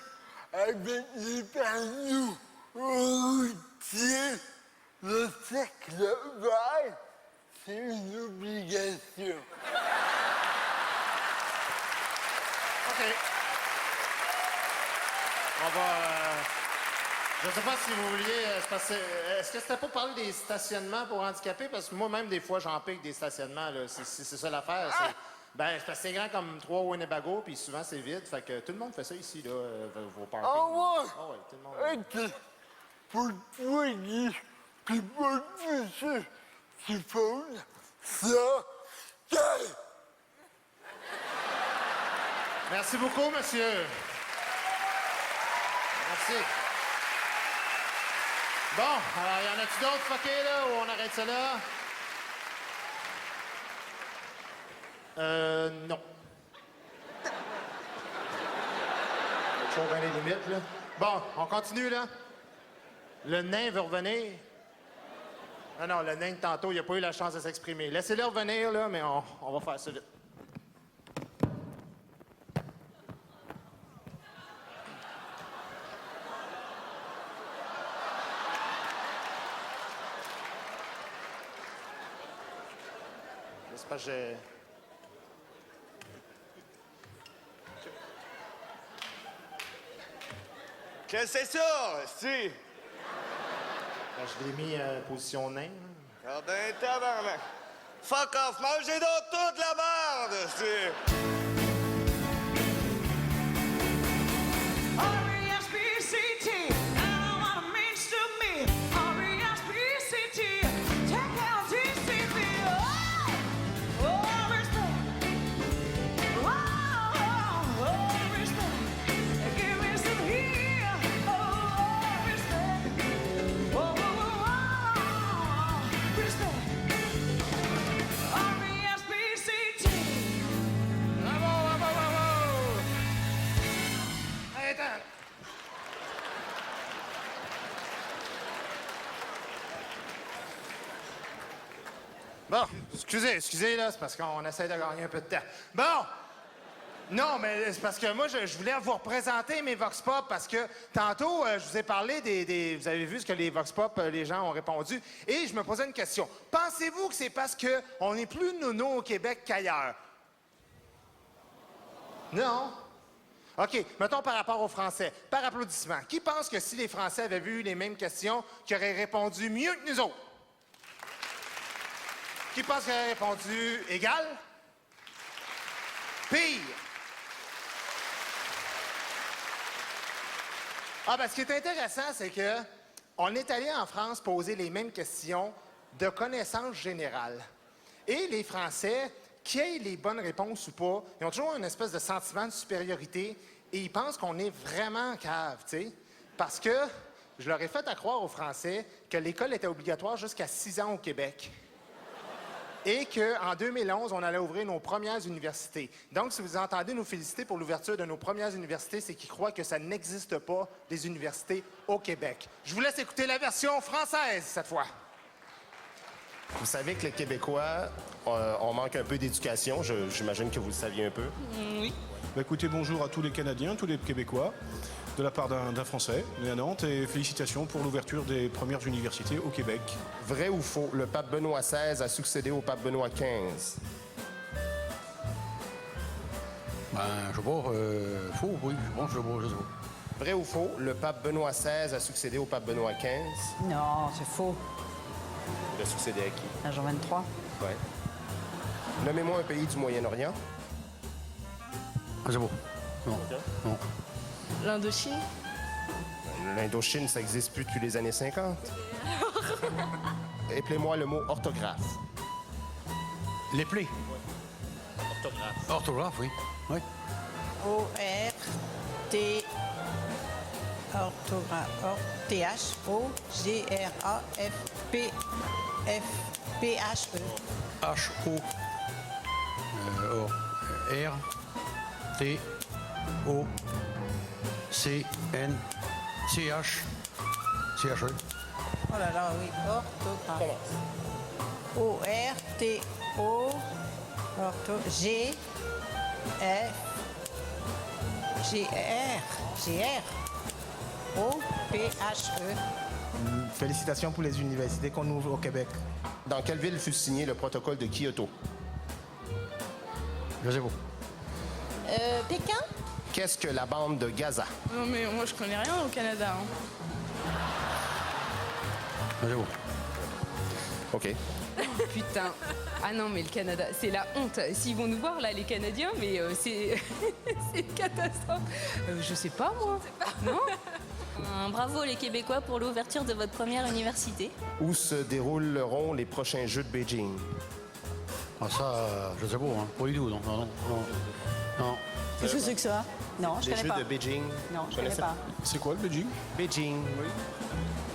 avec les panneaux routiers, le cercle vert, c'est une obligation. OK. On va... je ne sais pas si vous vouliez... Est-ce que c'était pour parler des stationnements pour handicapés? Parce que moi-même, des fois, j'en pique des stationnements. Là. C'est ça l'affaire. C'est parce que c'est grand comme 3 Winnebago, puis souvent, c'est vide. Fait que tout le monde fait ça ici, là, vos parkings. Ah ouais? Ah ouais, tout le monde. OK. Pour toi, Guy, puis pour tous ceux qui font ça, Merci beaucoup, monsieur. Merci. Bon, alors, y en a-tu d'autres fuckés, là, ou on arrête ça là? Non. Toujours bien les limites, là. Bon, on continue, là. Le nain veut revenir. Non, le nain de tantôt, il n'a pas eu la chance de s'exprimer. Laissez-le revenir, là, mais on va faire ça vite. C'est parce que j'ai... Qu'est-ce que c'est ça, si? Je l'ai mis position nain. Regarde un tabarnak. Fuck off, mangez donc toute la merde, si! R-E-S-P-C-T, I know what it means to me. R-E-S-P-C-T, check out TCP. Oh, respect. Oh, respect. Give me some here. Oh, respect. Oh, respect. R-E-S-P-C-T. Bravo! Hey, attends! Bon, excusez, là, c'est parce qu'on essaie de gagner un peu de temps. Bon! Non, mais c'est parce que moi, je voulais vous représenter mes Vox Pop parce que tantôt, je vous ai parlé des... Vous avez vu ce que les Vox Pop, les gens ont répondu. Et je me posais une question. Pensez-vous que c'est parce qu'on est plus nono au Québec qu'ailleurs? Non. OK, mettons par rapport aux Français. Par applaudissement. Qui pense que si les Français avaient vu les mêmes questions, qu'ils auraient répondu mieux que nous autres? Qui pense qu'il a répondu égal? Pire. Ah, ben, ce qui est intéressant, c'est que on est allé en France poser les mêmes questions de connaissances générales. Et les Français, qui aient les bonnes réponses ou pas, ils ont toujours une espèce de sentiment de supériorité et ils pensent qu'on est vraiment cave, tu sais. Parce que je leur ai fait à croire aux Français que l'école était obligatoire jusqu'à 6 ans au Québec. Et qu'en 2011, on allait ouvrir nos premières universités. Donc, si vous entendez nous féliciter pour l'ouverture de nos premières universités, c'est qu'ils croient que ça n'existe pas, des universités au Québec. Je vous laisse écouter la version française, cette fois. Vous savez que les Québécois, on manque un peu d'éducation. J'imagine que vous le saviez un peu. Oui. Bah, écoutez, bonjour à tous les Canadiens, tous les Québécois, de la part d'un Français né à Nantes, et félicitations pour l'ouverture des premières universités au Québec. Vrai ou faux, le pape Benoît XVI a succédé au pape Benoît XV? Ben, je sais pas, faux, oui, je sais pas. Vrai ou faux, le pape Benoît XVI a succédé au pape Benoît XV? Non, c'est faux. Il a succédé à qui? À Jean 23. Ouais. Nommez-moi un pays du Moyen-Orient. Ah, c'est beau. Non. Okay. Non. L'Indochine. L'Indochine, ça n'existe plus depuis les années 50. Appelez-moi le mot orthographe. Les plaies. Orthographe. Orthographe, oui. Oui. O-R-T... Orthographe. T-H-O-G-R-A-F-P-F-P-H-E. H-O-R-T-O-C-N-C-H-C-H-E. Oh là là, oui, orthographe. O-R-T-O... G-F... G-R... G-R... O-P-H-E. Félicitations pour les universités qu'on ouvre au Québec. Dans quelle ville fut signé le protocole de Kyoto? Je sais pas. Pékin? Qu'est-ce que la bande de Gaza? Non, mais moi, je connais rien au Canada. Hein. Je sais pas. OK. Putain. Ah non, mais le Canada, c'est la honte. S'ils vont nous voir, là, les Canadiens, mais c'est c'est une catastrophe. Je sais pas, moi. Non. Bravo les Québécois pour l'ouverture de votre première université. Où se dérouleront les prochains Jeux de Beijing? Ah, ça, je sais pas, hein. Pas du tout, non. Non. Qu'est-ce que c'est que ça? Non, je Les connais Jeux pas. de Beijing. Non, je connais pas. C'est quoi le Beijing? Beijing. Oui.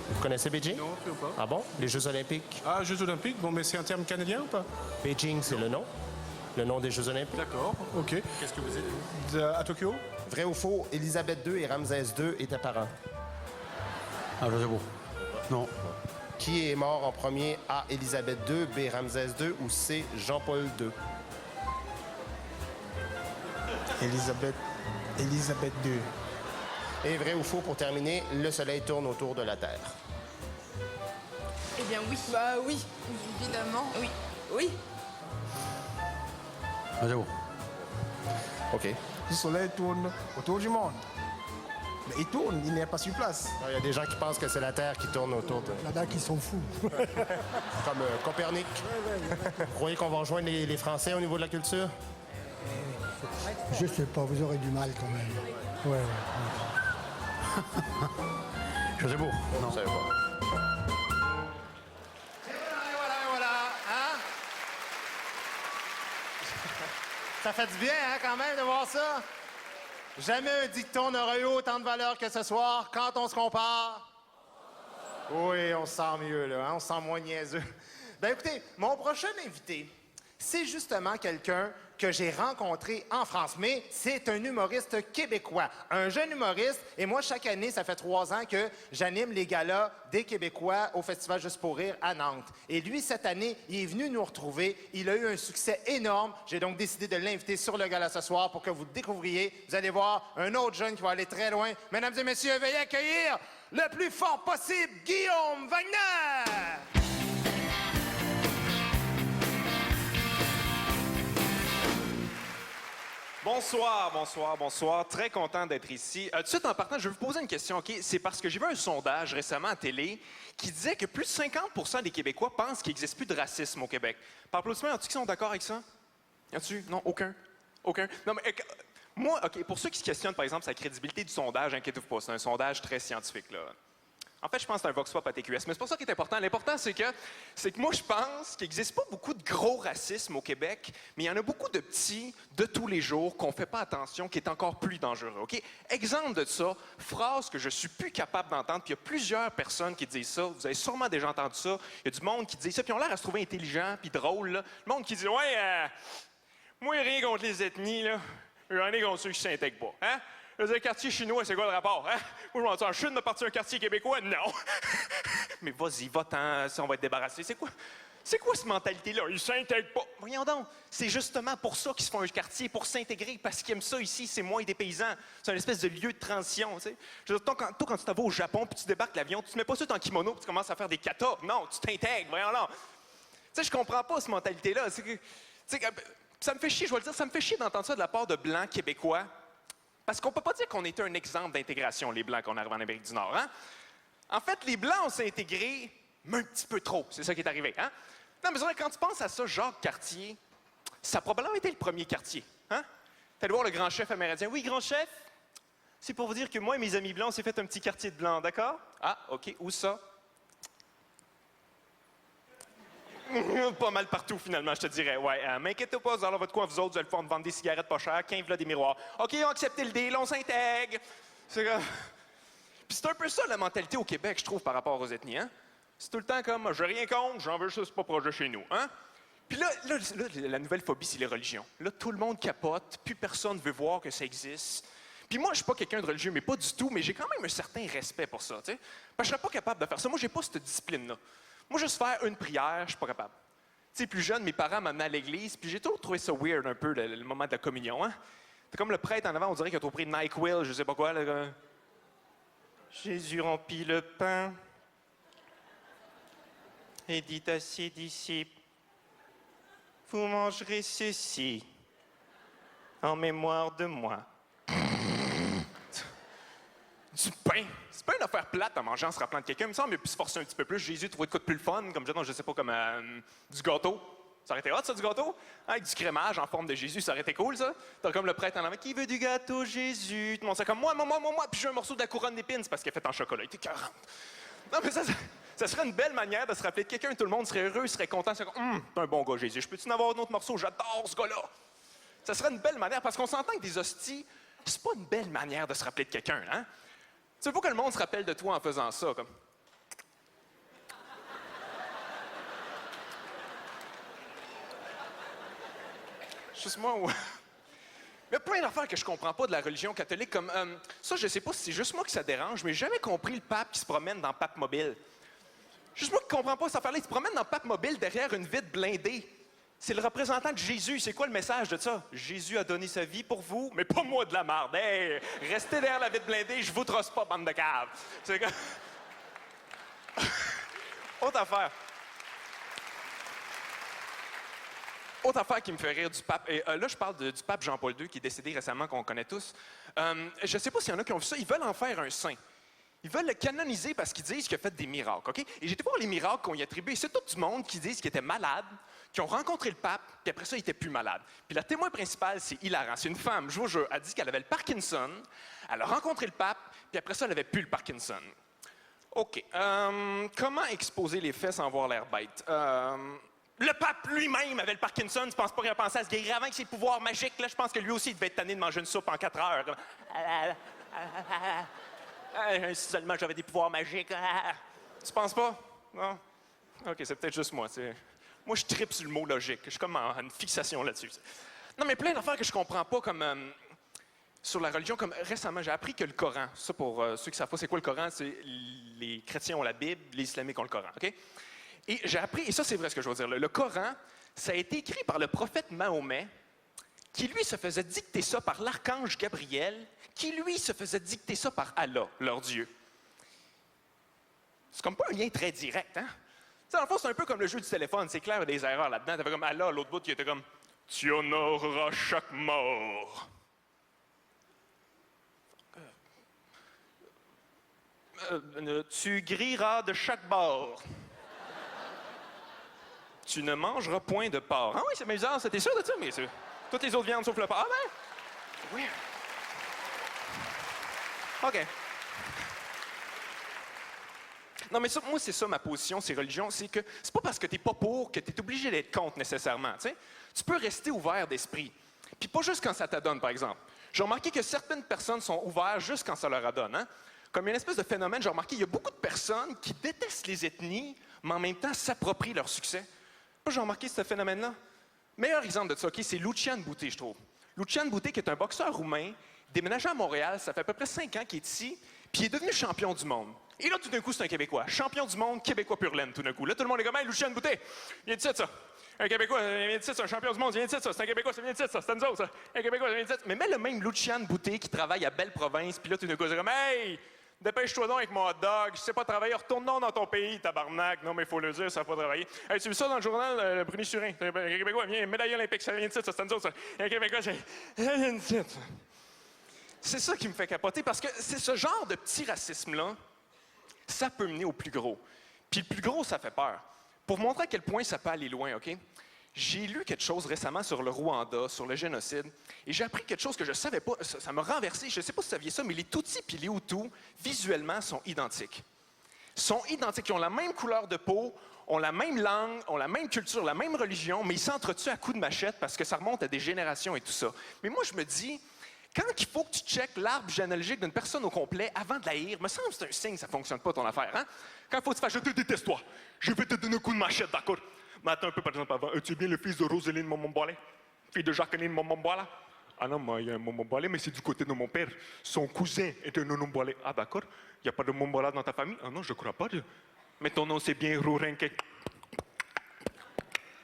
Vous connaissez Beijing? Non, je sais pas. Ah bon? Les Jeux Olympiques? Ah, Jeux Olympiques, bon, mais c'est un terme canadien ou pas? Beijing, c'est le nom. Le nom des Jeux Olympiques. D'accord, OK. Qu'est-ce que vous êtes? À Tokyo? Vrai ou faux, Élisabeth II et Ramsès II étaient parents? Ah, je sais pas. Non. Qui est mort en premier? A. Élisabeth II, B. Ramsès II ou C. Jean-Paul II? Élisabeth II. Et vrai ou faux, pour terminer, le Soleil tourne autour de la Terre? Eh bien, oui. Bah oui, évidemment. Oui. Oui. Je sais pas. OK. Le soleil tourne autour du monde. Mais il tourne, il n'est pas sur place. Il y a des gens qui pensent que c'est la Terre qui tourne autour de... Il y en a qui sont fous. Comme Copernic. Vous croyez qu'on va rejoindre les Français au niveau de la culture? Je sais pas, vous aurez du mal quand même. Ouais. Je sais pas. Non. Je sais pas. Et voilà, hein? Ça fait du bien, hein, quand même, de voir ça? Jamais un dicton n'aurait eu autant de valeur que ce soir quand on se compare. Oui, on se sent mieux, là, hein? On se sent moins niaiseux. Ben écoutez, mon prochain invité, c'est justement quelqu'un que j'ai rencontré en France, mais c'est un humoriste québécois, un jeune humoriste, et moi, chaque année, ça fait 3 ans que j'anime les galas des Québécois au Festival Juste pour rire à Nantes. Et lui, cette année, il est venu nous retrouver, il a eu un succès énorme, j'ai donc décidé de l'inviter sur le gala ce soir pour que vous le découvriez. Vous allez voir un autre jeune qui va aller très loin. Mesdames et messieurs, veuillez accueillir le plus fort possible, Guillaume Wagner! Bonsoir, bonsoir, bonsoir. Très content d'être ici. Tout de suite en partant, je vais vous poser une question, OK? C'est parce que j'ai vu un sondage récemment à télé qui disait que plus de 50 des Québécois pensent qu'il n'existe plus de racisme au Québec. Par applaudissement, y en a-tu qui sont d'accord avec ça? Y en a-tu? Non, aucun. Aucun. Non, mais moi, OK, pour ceux qui se questionnent, par exemple, sur la crédibilité du sondage, inquiétez-vous pas, c'est un sondage très scientifique, là. En fait, je pense que c'est un vox pop à TQS, mais c'est pas ça qui est important. L'important, c'est que moi, je pense qu'il n'existe pas beaucoup de gros racisme au Québec, mais il y en a beaucoup de petits, de tous les jours, qu'on ne fait pas attention, qui est encore plus dangereux, OK? Exemple de ça, phrase que je suis plus capable d'entendre, puis il y a plusieurs personnes qui disent ça. Vous avez sûrement déjà entendu ça. Il y a du monde qui dit ça, puis ils ont l'air à se trouver intelligent puis drôle, là. Le monde qui dit « Ouais, moi, rien contre les ethnies, là. J'en ai contre ceux qui s'intègrent pas, hein? » Je veux dire, quartier chinois, c'est quoi le rapport? Hein? Moi, je m'en dis en Chine de partir un quartier québécois? Non! Mais vas-y, va-t'en, si on va être débarrassé. C'est quoi cette mentalité-là? Ils s'intègrent pas. Voyons donc, c'est justement pour ça qu'ils se font un quartier, pour s'intégrer, parce qu'ils aiment ça ici, c'est moins des paysans. C'est une espèce de lieu de transition, tu sais. Je veux dire, toi, quand tu t'en vas au Japon, puis tu débarques l'avion, tu te mets pas ça en kimono, puis tu commences à faire des katas. Non, tu t'intègres, voyons donc. Tu sais, je comprends pas cette mentalité-là. Ça me fait chier, je vais le dire, ça me fait chier d'entendre ça de la part de Blancs québécois. Parce qu'on ne peut pas dire qu'on était un exemple d'intégration, les Blancs, qu'on arrive en Amérique du Nord. Hein? En fait, les Blancs, on s'est intégrés, mais un petit peu trop. C'est ça qui est arrivé. Hein? Non, mais c'est vrai, quand tu penses à ça, Jacques Cartier, ça a probablement été le premier quartier. Hein? T'es allé voir le grand chef amérindien. Oui, grand chef, c'est pour vous dire que moi et mes amis blancs, on s'est fait un petit quartier de blancs, d'accord? Ah, OK. Où ça? Pas mal partout, finalement, je te dirais. Ouais, mais inquiétez pas, vous allez dans votre coin, vous autres, vous allez pouvoir me vendre des cigarettes pas chères, 15 là des miroirs. OK, on a accepté le deal, on s'intègre. C'est grave. Puis c'est un peu ça, la mentalité au Québec, je trouve, par rapport aux ethnies, hein? C'est tout le temps comme, j'ai rien contre, j'en veux juste pas proche de chez nous, hein? Puis là, la nouvelle phobie, c'est les religions. Là, tout le monde capote, plus personne veut voir que ça existe. Puis moi, je suis pas quelqu'un de religieux, mais pas du tout, mais j'ai quand même un certain respect pour ça, tu sais? Parce que je serais pas capable de faire ça. Moi, j'ai pas cette discipline-là. Moi, juste faire une prière, je suis pas capable. Tu sais, plus jeune, mes parents m'amenaient à l'église, puis j'ai toujours trouvé ça weird un peu, le moment de la communion, hein? C'est comme le prêtre en avant, on dirait qu'il a trop pris NyQuil, je sais pas quoi, là. Jésus rompit le pain et dit à ses disciples, vous mangerez ceci en mémoire de moi. Du pain. C'est pas une affaire plate à manger en se rappelant de quelqu'un. Il me semble qu'il a pu se forcer un petit peu plus. Jésus trouvait de quoi de plus le fun, comme je sais pas, comme du gâteau. Ça aurait été hot, ça, du gâteau? Hein, avec du crémage en forme de Jésus, ça aurait été cool, ça. T'as comme le prêtre en avant, qui veut du gâteau, Jésus? Tout le monde, c'est comme moi, puis j'ai un morceau de la couronne d'épines, c'est parce qu'elle est faite en chocolat. Il était 40. Non, mais ça serait une belle manière de se rappeler de quelqu'un. Tout le monde serait heureux, serait content. C'est comme, t'es un bon gars, Jésus. Je peux-tu en avoir un autre morceau? J'adore ce gars-là. Ça serait une belle manière, parce qu'on s'entend que des hosties, c'est pas une belle manière de se rappeler de quelqu'un, hein? Tu veux pas que le monde se rappelle de toi en faisant ça, comme... Juste moi, ou... Il y a plein d'affaires que je comprends pas de la religion catholique, comme... ça, je sais pas si c'est juste moi que ça dérange, mais j'ai jamais compris le pape qui se promène dans Pape Mobile. Juste moi qui comprends pas cette affaire-là. Il se promène dans Pape Mobile derrière une vitre blindée. C'est le représentant de Jésus. C'est quoi le message de ça? Jésus a donné sa vie pour vous, mais pas moi de la merde. Hey, restez derrière la vitre blindée, je vous trosse pas, bande de caves. C'est comme... Autre affaire. Autre affaire qui me fait rire du pape. Et là, je parle du pape Jean-Paul II, qui est décédé récemment, qu'on connaît tous. Je sais pas s'il y en a qui ont vu ça. Ils veulent en faire un saint. Ils veulent le canoniser parce qu'ils disent qu'il a fait des miracles, OK? Et j'ai été voir les miracles qu'on y attribue. C'est tout du monde qui disent qu'il était malade, qui ont rencontré le pape, puis après ça, il était plus malade. Puis la témoin principale, c'est hilarant. C'est une femme, je vous jure, elle dit qu'elle avait le Parkinson, elle a rencontré le pape, puis après ça, elle avait plus le Parkinson. OK. Comment exposer les faits sans avoir l'air bête? Le pape lui-même avait le Parkinson. Tu penses pas qu'il a pensé à se guérir avant avec ses pouvoirs magiques? Là, je pense que lui aussi, il devait être tanné de manger une soupe en 4 heures. Si seulement j'avais des pouvoirs magiques. Tu penses pas? Non? OK, c'est peut-être juste moi. Moi, je tripe sur le mot logique. Je suis comme en une fixation là-dessus. Non, mais plein d'affaires que je comprends pas, comme sur la religion. Comme récemment, j'ai appris que le Coran, ça pour ceux qui savent pas c'est quoi le Coran, c'est les chrétiens ont la Bible, les islamiques ont le Coran. OK? Et j'ai appris, et ça c'est vrai ce que je veux dire, le Coran, ça a été écrit par le prophète Mahomet, qui lui se faisait dicter ça par l'archange Gabriel, qui lui se faisait dicter ça par Allah, leur Dieu. C'est comme pas un lien très direct, hein? Dans le fond, c'est un peu comme le jeu du téléphone, c'est clair, il y a des erreurs là-dedans. T'avais comme Allah, l'autre bout, qui était comme « Tu honoreras chaque mort ». Tu grilleras de chaque bord. Tu ne mangeras point de porc. Ah oui, c'est bizarre, ça, t'es sûr de ça? Mais c'est... Toutes les autres viandes sauf le porc. Ah ben! Oui. OK. Non, mais ça, moi, c'est ça ma position, ces religions, c'est que c'est pas parce que t'es pas pour que t'es obligé d'être contre nécessairement, tu sais. Tu peux rester ouvert d'esprit. Puis pas juste quand ça t'adonne, par exemple. J'ai remarqué que certaines personnes sont ouvertes juste quand ça leur adonne, hein. Comme une espèce de phénomène, j'ai remarqué, il y a beaucoup de personnes qui détestent les ethnies, mais en même temps s'approprient leur succès. Moi, j'ai remarqué ce phénomène-là. Meilleur exemple de ça, OK, c'est Lucian Boutet, je trouve. Lucian Boutet, qui est un boxeur roumain, déménagé à Montréal, ça fait à peu près 5 ans qu'il est ici, puis il est devenu champion du monde. Et là, tout d'un coup, c'est un Québécois. Champion du monde, Québécois pur laine, tout d'un coup. Là, tout le monde est comme, hey, Lucian Boutet, il vient de ça. Un Québécois, il vient de ça, un champion du monde, il vient de ça. C'est un Québécois, ça vient de ça. C'est nous autres, ça. Un Québécois, ça vient de ça. Mais mets le même Lucian Boutet qui travaille à Belle-Province, puis là, tout d'un coup, c'est comme, hey, dépêche-toi donc avec mon hot dog. Je sais pas travailler, retourne donc dans ton pays, tabarnak. Non, mais il faut le dire, ça va pas travailler. Hey, tu as vu ça dans le journal, Bruni-Surin? Un Québécois, viens, médaille olympique, ça vient de ça, c'est nous autres, ça. Un Québécois, ça vient de ça. C'est ça qui me fait capoter, parce que c'est ce genre de petit racisme-là, ça peut mener au plus gros. Puis le plus gros, ça fait peur. Pour montrer à quel point ça peut aller loin, OK? J'ai lu quelque chose récemment sur le Rwanda, sur le génocide, et j'ai appris quelque chose que je ne savais pas. Ça m'a renversé. Je ne sais pas si vous saviez ça, mais les Tutsis et les Hutus, visuellement, sont identiques. Sont identiques. Ils ont la même couleur de peau, ont la même langue, ont la même culture, la même religion, mais ils s'entretuent à coups de machette parce que ça remonte à des générations et tout ça. Mais moi, je me dis, quand il faut que tu checkes l'arbre généalogique d'une personne au complet avant de la haïr, me semble que c'est un signe que ça ne fonctionne pas, ton affaire, hein? Quand il faut que tu fasses « Je te déteste, toi! Je vais te donner un coup de machette, d'accord? » Mais attends un peu, par exemple, avant. Tu es bien le fils de Roseline Momomboilet? Fille de Jacqueline Momomboilet? Ah non, moi, il y a un Momomboilet, mais c'est du côté de mon père. Son cousin est un Momomboilet. Ah d'accord? Il n'y a pas de Momomboilet dans ta famille? Ah non, je ne crois pas. Mais ton nom, c'est bien Rourenke.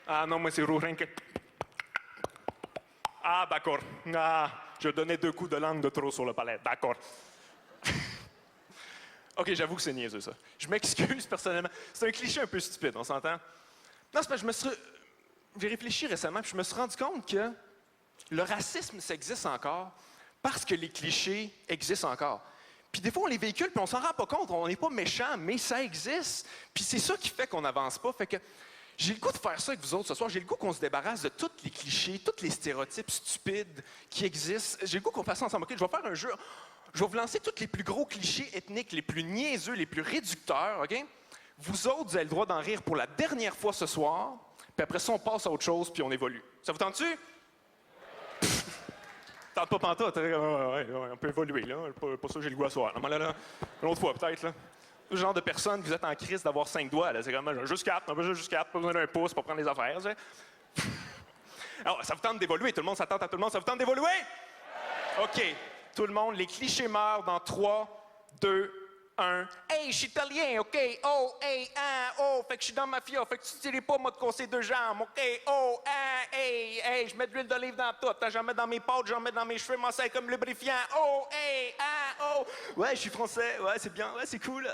Ah non, moi, c'est Rourenke. Ah d'accord. Ah, je donnais 2 coups de langue de trop sur le palais. D'accord. OK, j'avoue que c'est niaiseux, ça. Je m'excuse personnellement. C'est un cliché un peu stupide, on s'entend? Non, c'est parce que j'ai réfléchi récemment, puis je me suis rendu compte que le racisme, ça existe encore parce que les clichés existent encore. Puis des fois, on les véhicule, puis on s'en rend pas compte. On n'est pas méchant, mais ça existe. Puis c'est ça qui fait qu'on n'avance pas. Fait que j'ai le goût de faire ça avec vous autres ce soir. J'ai le goût qu'on se débarrasse de tous les clichés, tous les stéréotypes stupides qui existent. J'ai le goût qu'on fasse ça ensemble. OK, je vais faire un jeu. Je vais vous lancer tous les plus gros clichés ethniques, les plus niaiseux, les plus réducteurs, OK? Vous autres, vous avez le droit d'en rire pour la dernière fois ce soir, puis après ça, on passe à autre chose, puis on évolue. Ça vous tente-tu? Tente pas pantoute, ouais, on peut évoluer, là. Pas ça que j'ai le goût à soir. Non, là, une autre fois, peut-être, là. Le genre de personne, vous êtes en crise d'avoir 5 doigts, là. C'est comme, juste 4, on veut juste 4, pas besoin d'un pouce pour prendre les affaires, tu sais. Alors, ça vous tente d'évoluer, tout le monde, ça tente à tout le monde, ça vous tente d'évoluer? OK. Tout le monde, les clichés meurent dans 3, 2, 1. Hey, je suis italien, OK? Oh, hey, ah, oh, fait que je suis dans ma mafia, fait que tu dirais pas, moi, de casser 2 jambes, OK? Oh, ah, hey, je mets de l'huile d'olive dans tout, j'en mets dans mes pâtes, j'en mets dans mes cheveux, m'en sers comme lubrifiant. Oh, hey, ah, oh. Ouais, je suis français, ouais, c'est bien, ouais, c'est cool.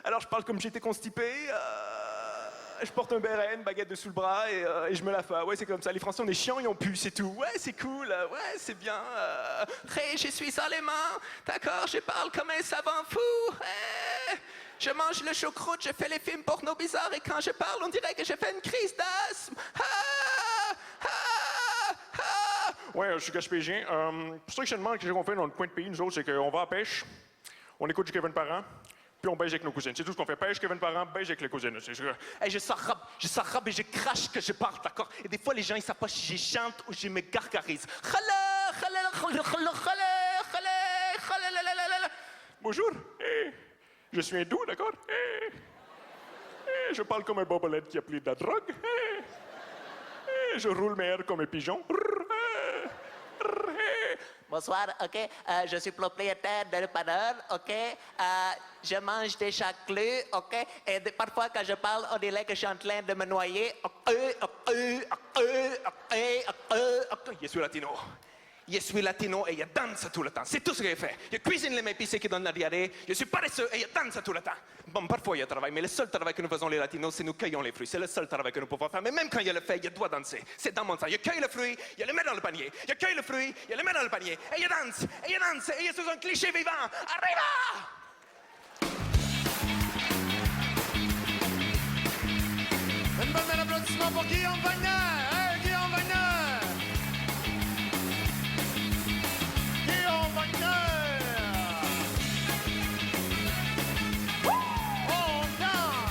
Alors, je parle comme j'étais constipé. Je porte un béret, une baguette dessous le bras et je me la fais. Ouais, c'est comme ça. Les Français, on est chiants, ils ont pu, c'est tout. Ouais, c'est cool. Ouais, c'est bien. Hey, je suis allemand. D'accord, je parle comme un savant fou. Hey, je mange le choucroute, je fais les films porno bizarres et quand je parle, on dirait que je fais une crise d'asthme. Ouais, je suis gaspésien. Pour ça que je te demande, qu'est-ce qu'on fait dans le coin de pays, nous autres, c'est qu'on va à la pêche, on écoute du Kevin Parent, puis on beige avec nos cousines. C'est tout ce qu'on fait. Pêche, Kevin Parent, beige avec les cousines. Hey, je s'arrabe et je crache que je parle, d'accord? Et des fois, les gens, ils savent pas si je chante ou je me gargarise. Bonjour. Hey, je suis hindou, d'accord? Hey, je parle comme un bobolette qui a pris de la drogue. Hey, je roule mes airs comme un pigeon. Bonsoir, OK. Je suis propriétaire de dépanneur, OK. Je mange des chaclus, OK. Et parfois, quand je parle, on dirait que je suis en train de me noyer. Je suis latino. Je suis latino et je danse tout le temps. C'est tout ce que je fais. Je cuisine les épicés qui donnent la diarrhée. Je suis paresseux et je danse tout le temps. Bon, parfois il y a travail, mais le seul travail que nous faisons les latinos, c'est nous cueillons les fruits. C'est le seul travail que nous pouvons faire. Mais même quand il y a le fait, je dois danser. C'est dans mon sang. Je cueille le fruit, je le mets dans le panier. Je cueille le fruit, je le mets dans le panier. Et je danse, et je danse, et je suis un cliché vivant. Arriva! Une bonne main d'applaudissement pour Guillaume Wagner! Hey, Guillaume Wagner! Guillaume Wagner! On danse!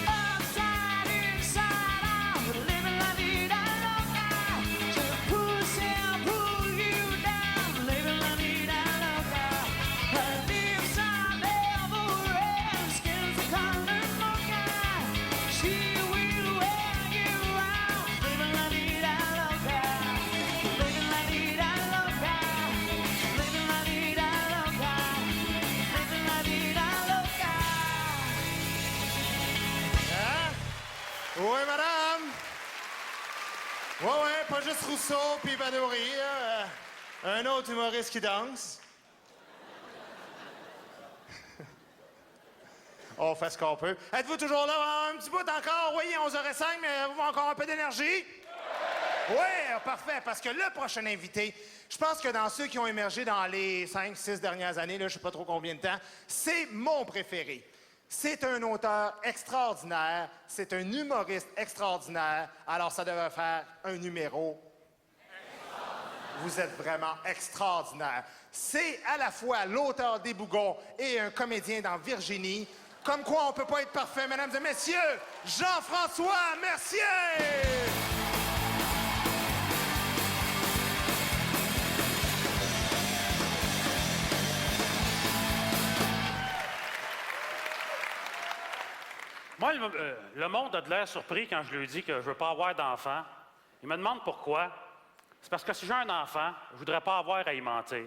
Upside, inside out, living la vida loca. To push and pull you down, living la vida loca. Her lips are never red, skin's a color mocha. She will wear you out, living la vida loca. Living la vida loca. Living la vida loca. Living la vida loca. Hein? Oui, madame! Ouais, pas juste Rousseau puis Badouri, un autre humoriste qui danse. On fait ce qu'on peut. Êtes-vous toujours là? Un petit bout encore? Oui, 11h05, mais avez-vous encore un peu d'énergie? Oui, parfait, parce que le prochain invité, je pense que dans ceux qui ont émergé dans les 5-6 dernières années, là, je ne sais pas trop combien de temps, c'est mon préféré. C'est un auteur extraordinaire, c'est un humoriste extraordinaire, alors ça devrait faire un numéro. Vous êtes vraiment extraordinaire. C'est à la fois l'auteur des Bougons et un comédien dans Virginie. Comme quoi, on peut pas être parfait, mesdames et messieurs. Jean-François Mercier! Moi, le monde a de l'air surpris quand je lui dis que je veux pas avoir d'enfant. Il me demande pourquoi. C'est parce que si j'ai un enfant, je voudrais pas avoir à y mentir. Tu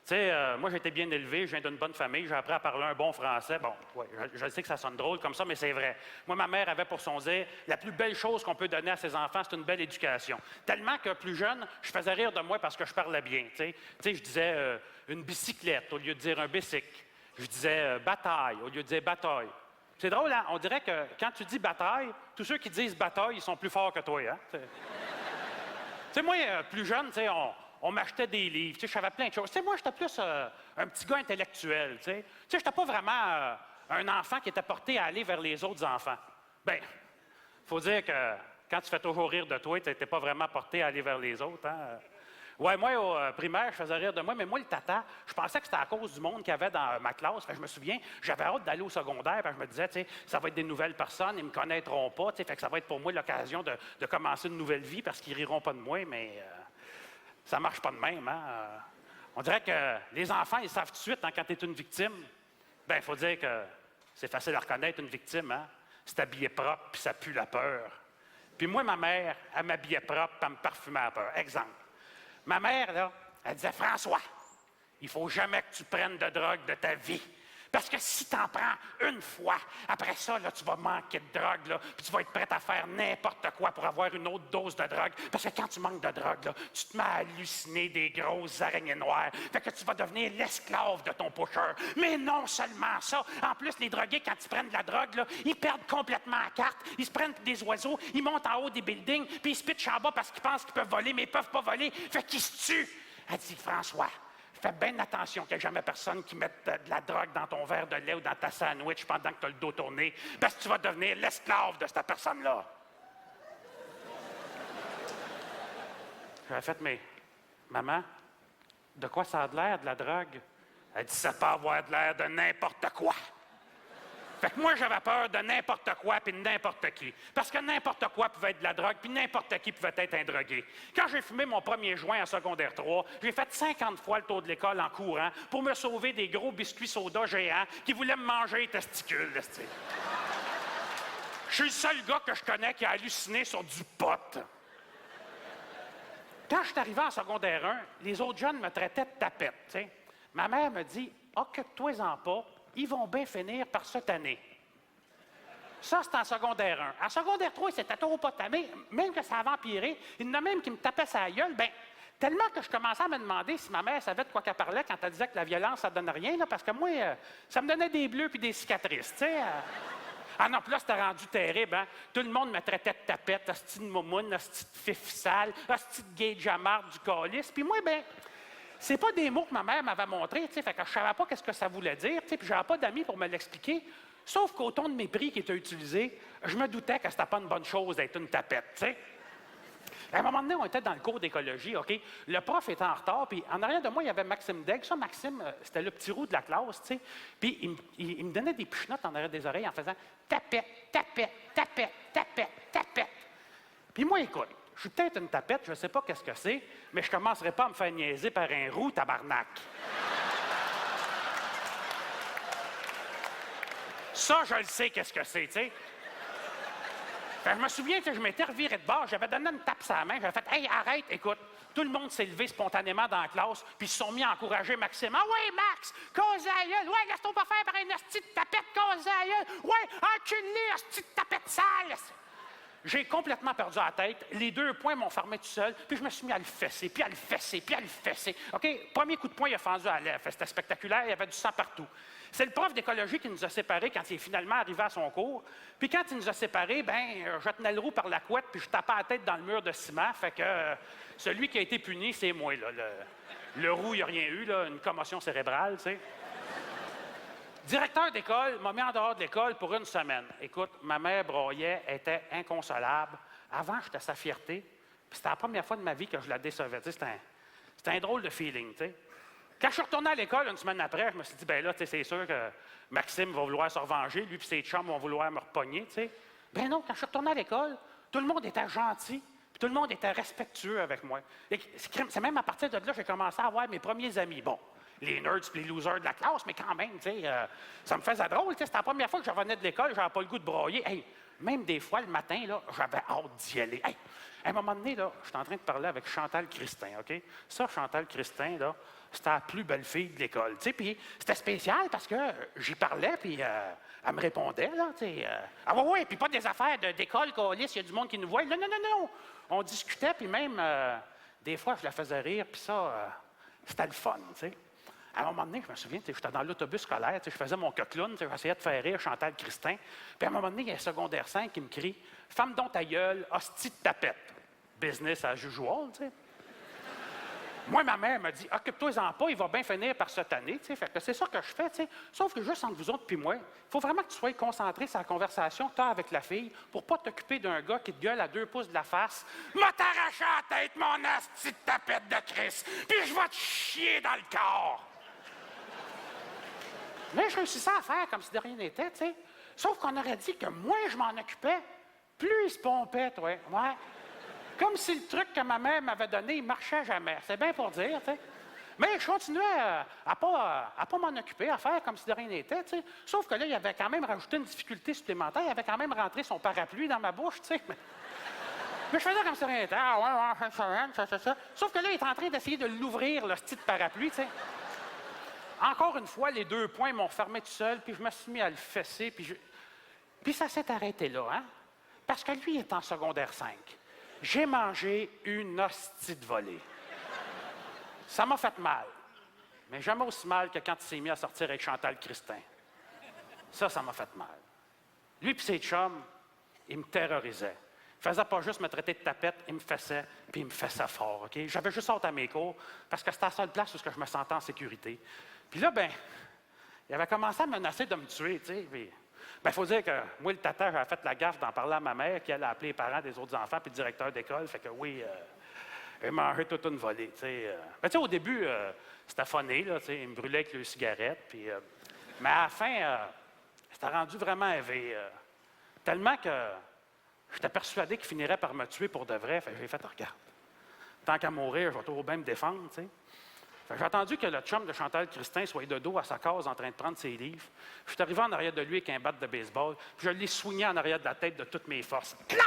sais, moi, j'ai été bien élevé, je viens d'une bonne famille, j'ai appris à parler un bon français. Bon, ouais, je sais que ça sonne drôle comme ça, mais c'est vrai. Moi, ma mère avait pour son dire, la plus belle chose qu'on peut donner à ses enfants, c'est une belle éducation. Tellement que plus jeune, je faisais rire de moi parce que je parlais bien. Tu sais, je disais une bicyclette au lieu de dire un bicycle. Je disais bataille au lieu de dire bataille. C'est drôle, hein? On dirait que quand tu dis bataille, tous ceux qui disent bataille, ils sont plus forts que toi, hein? Tu sais, moi, plus jeune, tu sais, on m'achetait des livres, tu sais, je savais plein de choses. Tu sais, moi, j'étais plus un petit gars intellectuel, tu sais. Tu sais, j'étais pas vraiment un enfant qui était porté à aller vers les autres enfants. Bien, faut dire que quand tu fais toujours rire de toi, tu n'étais pas vraiment porté à aller vers les autres, hein? Ouais, moi, au primaire, je faisais rire de moi, mais moi, le tata, je pensais que c'était à cause du monde qu'il y avait dans ma classe. Fait que je me souviens, j'avais hâte d'aller au secondaire, puis je me disais, tu sais, ça va être des nouvelles personnes, ils me connaîtront pas, tu sais, fait que ça va être pour moi l'occasion de commencer une nouvelle vie parce qu'ils riront pas de moi, mais ça marche pas de même, hein? On dirait que les enfants, ils savent tout de suite, hein, quand tu es une victime. Bien, il faut dire que c'est facile à reconnaître une victime, hein? C'est habillé propre, puis ça pue la peur. Puis moi, ma mère, elle m'habillait propre, puis elle me parfumait à peur. Exemple. Ma mère, là, elle disait, François, il faut jamais que tu prennes de drogue de ta vie. Parce que si tu en prends une fois, après ça, là, tu vas manquer de drogue, là, puis tu vas être prêt à faire n'importe quoi pour avoir une autre dose de drogue. Parce que quand tu manques de drogue, là, tu te mets à halluciner des grosses araignées noires. Fait que tu vas devenir l'esclave de ton pusher. Mais non seulement ça, en plus, les drogués, quand ils prennent de la drogue, là, ils perdent complètement la carte, ils se prennent pour des oiseaux, ils montent en haut des buildings, puis ils se pitchent en bas parce qu'ils pensent qu'ils peuvent voler, mais ils peuvent pas voler. Fait qu'ils se tuent. Elle dit, François, fais bien attention qu'il n'y ait jamais personne qui mette de la drogue dans ton verre de lait ou dans ta sandwich pendant que tu as le dos tourné, parce que tu vas devenir l'esclave de cette personne-là. J'avais fait, mais, maman, de quoi ça a de l'air, de la drogue? Elle dit, ça peut avoir de l'air de n'importe quoi. Fait que moi, j'avais peur de n'importe quoi puis de n'importe qui. Parce que n'importe quoi pouvait être de la drogue puis n'importe qui pouvait être un drogué. Quand j'ai fumé mon premier joint en secondaire 3, j'ai fait 50 fois le tour de l'école en courant pour me sauver des gros biscuits soda géants qui voulaient me manger les testicules. Je suis le seul gars que je connais qui a halluciné sur du pot. Quand je suis arrivé en secondaire 1, les autres jeunes me traitaient de tapette. T'sais. Ma mère me dit, occupe-toi-en pas. Ils vont bien finir par se tanner. Ça, c'est en secondaire 1. En secondaire 3, c'était trop pas tanné, même que ça avait empiré. Il y en a même qui me tapaient sa gueule. Bien, tellement que je commençais à me demander si ma mère savait de quoi qu'elle parlait quand elle disait que la violence, ça ne donne rien, là, parce que moi, ça me donnait des bleus puis des cicatrices, tu sais. Ah non, puis là, c'était rendu terrible, hein? Tout le monde me traitait de tapette, hostie de moumoune, hostie de fif sale, hostie de gay de jamarde du calice. Puis moi, ben, c'est pas des mots que ma mère m'avait montrés, tu sais, fait que je savais pas qu'est-ce que ça voulait dire, tu sais, puis j'avais pas d'amis pour me l'expliquer. Sauf qu'au ton de mépris qui était utilisé, je me doutais que c'était pas une bonne chose d'être une tapette, tu sais. À un moment donné, on était dans le cours d'écologie, OK? Le prof était en retard, puis en arrière de moi, il y avait Maxime Degg. Ça, Maxime, c'était le petit roux de la classe, tu sais. Puis il me donnait des pichenottes en arrière des oreilles en faisant « tapette, tapette, tapette, tapette, tapette ». Puis moi, écoute, je suis peut-être une tapette, je ne sais pas qu'est-ce que c'est, mais je ne commencerai pas à me faire niaiser par un roux, tabarnak. Ça, je le sais qu'est-ce que c'est, tu sais. Fait que je me souviens que je m'étais reviré de bord, j'avais donné une tape sur la main, j'avais fait « Hey, arrête, écoute! » Tout le monde s'est levé spontanément dans la classe, puis ils se sont mis à encourager Maxime. « Ah ouais, Max! Cause à gueule! Ouais, laisse-toi pas faire par une hostie de tapette, cause à gueule! Ouais, enculé, hostie de tapette sale! » J'ai complètement perdu la tête. Les 2 poings m'ont fermé tout seul, puis je me suis mis à le fesser, puis à le fesser, puis à le fesser. OK? Premier coup de poing, il a fendu à la lèvre. C'était spectaculaire, il y avait du sang partout. C'est le prof d'écologie qui nous a séparés quand il est finalement arrivé à son cours. Puis quand il nous a séparés, je tenais le roux par la couette, puis je tapais la tête dans le mur de ciment. Fait que celui qui a été puni, c'est moi, là. Le roux, il n'y a rien eu, là, une commotion cérébrale, tu sais. Directeur d'école m'a mis en dehors de l'école pour 1 semaine. Écoute, ma mère broyait, était inconsolable. Avant, j'étais sa fierté. Puis c'était la première fois de ma vie que je la décevais. C'était un drôle de feeling, tu sais. Quand je suis retourné à l'école 1 semaine après, je me suis dit, ben là, c'est sûr que Maxime va vouloir se revenger, lui et ses chums vont vouloir me repogner, tu sais. Ben non, quand je suis retourné à l'école, tout le monde était gentil, puis tout le monde était respectueux avec moi. C'est même à partir de là que j'ai commencé à avoir mes premiers amis. Bon, les nerds et les losers de la classe, mais quand même, tu sais, ça me faisait drôle, tu sais. C'était la première fois que je revenais de l'école, j'avais pas le goût de broyer. Hey, même des fois, le matin, là, j'avais hâte d'y aller. Hey, à un moment donné, là, j'étais en train de parler avec Chantal Christin, OK? Ça, Chantal Christin, là, c'était la plus belle fille de l'école, tu sais. Puis c'était spécial parce que j'y parlais, puis elle me répondait, là, tu sais. Ah ouais, puis pas des affaires d'école, il y a du monde qui nous voit. Non, non, non, non. On discutait, puis même, des fois, je la faisais rire, puis ça, c'était le fun, tu sais. À un moment donné, je me souviens, j'étais dans l'autobus scolaire, je faisais mon coqueloune, j'essayais de faire rire Chantal Christin. Puis à un moment donné, il y a un secondaire 5 qui me crie « Femme dont ta gueule, hostie de tapette. » Business as usual, tu sais. Moi, ma mère m'a dit « Occupe-toi-en pas, il va bien finir par se tanner. » Fait que c'est ça que je fais, tu sais. Sauf que juste entre vous autres puis moi, il faut vraiment que tu sois concentré sur la conversation que tu as avec la fille pour pas t'occuper d'un gars qui te gueule à 2 pouces de la face. « M'a t'arraché la tête, mon hostie de tapette de Chris, puis je vais te chier dans le corps. » Mais je réussissais à faire comme si de rien n'était, tu sais. Sauf qu'on aurait dit que moins je m'en occupais, plus il se pompait, toi. Ouais. Comme si le truc que ma mère m'avait donné, il marchait jamais. C'est bien pour dire, tu sais. Mais je continuais à pas m'en occuper, à faire comme si de rien n'était, tu sais. Sauf que là, il avait quand même rajouté une difficulté supplémentaire. Il avait quand même rentré son parapluie dans ma bouche, tu sais. Mais je faisais comme si de rien n'était. Ah ouais, ça. Sauf que là, il est en train d'essayer de l'ouvrir, le petit parapluie, tu sais. Encore une fois, les 2 poings m'ont fermé tout seul, puis je me suis mis à le fesser, puis ça s'est arrêté là, hein? Parce que lui, il est en secondaire 5. J'ai mangé une hostie de volée. Ça m'a fait mal. Mais jamais aussi mal que quand il s'est mis à sortir avec Chantal Christin. Ça m'a fait mal. Lui et ses chums, ils me terrorisaient. Il faisait pas juste me traiter de tapette, il me fessait, puis il me fessait fort, OK? J'avais juste hâte à mes cours, parce que c'était la seule place où je me sentais en sécurité. Puis là, il avait commencé à menacer de me tuer, tu sais. Il faut dire que moi, le tata, j'avais fait la gaffe d'en parler à ma mère, qui allait appeler les parents des autres enfants, puis le directeur d'école. Fait que oui, il mangeait toute une volée, tu sais. Mais tu sais, au début, c'était funny, là, tu sais. Il me brûlait avec le cigarette, puis... mais à la fin, c'était rendu vraiment éveillé. Tellement que j'étais persuadé qu'il finirait par me tuer pour de vrai. Fait que j'ai fait, regarde, tant qu'à mourir, je vais toujours bien me défendre, tu sais. J'ai attendu que le chum de Chantal Christin soit de dos à sa case en train de prendre ses livres. Je suis arrivé en arrière de lui avec un bat de baseball, puis je l'ai soigné en arrière de la tête de toutes mes forces. Clac!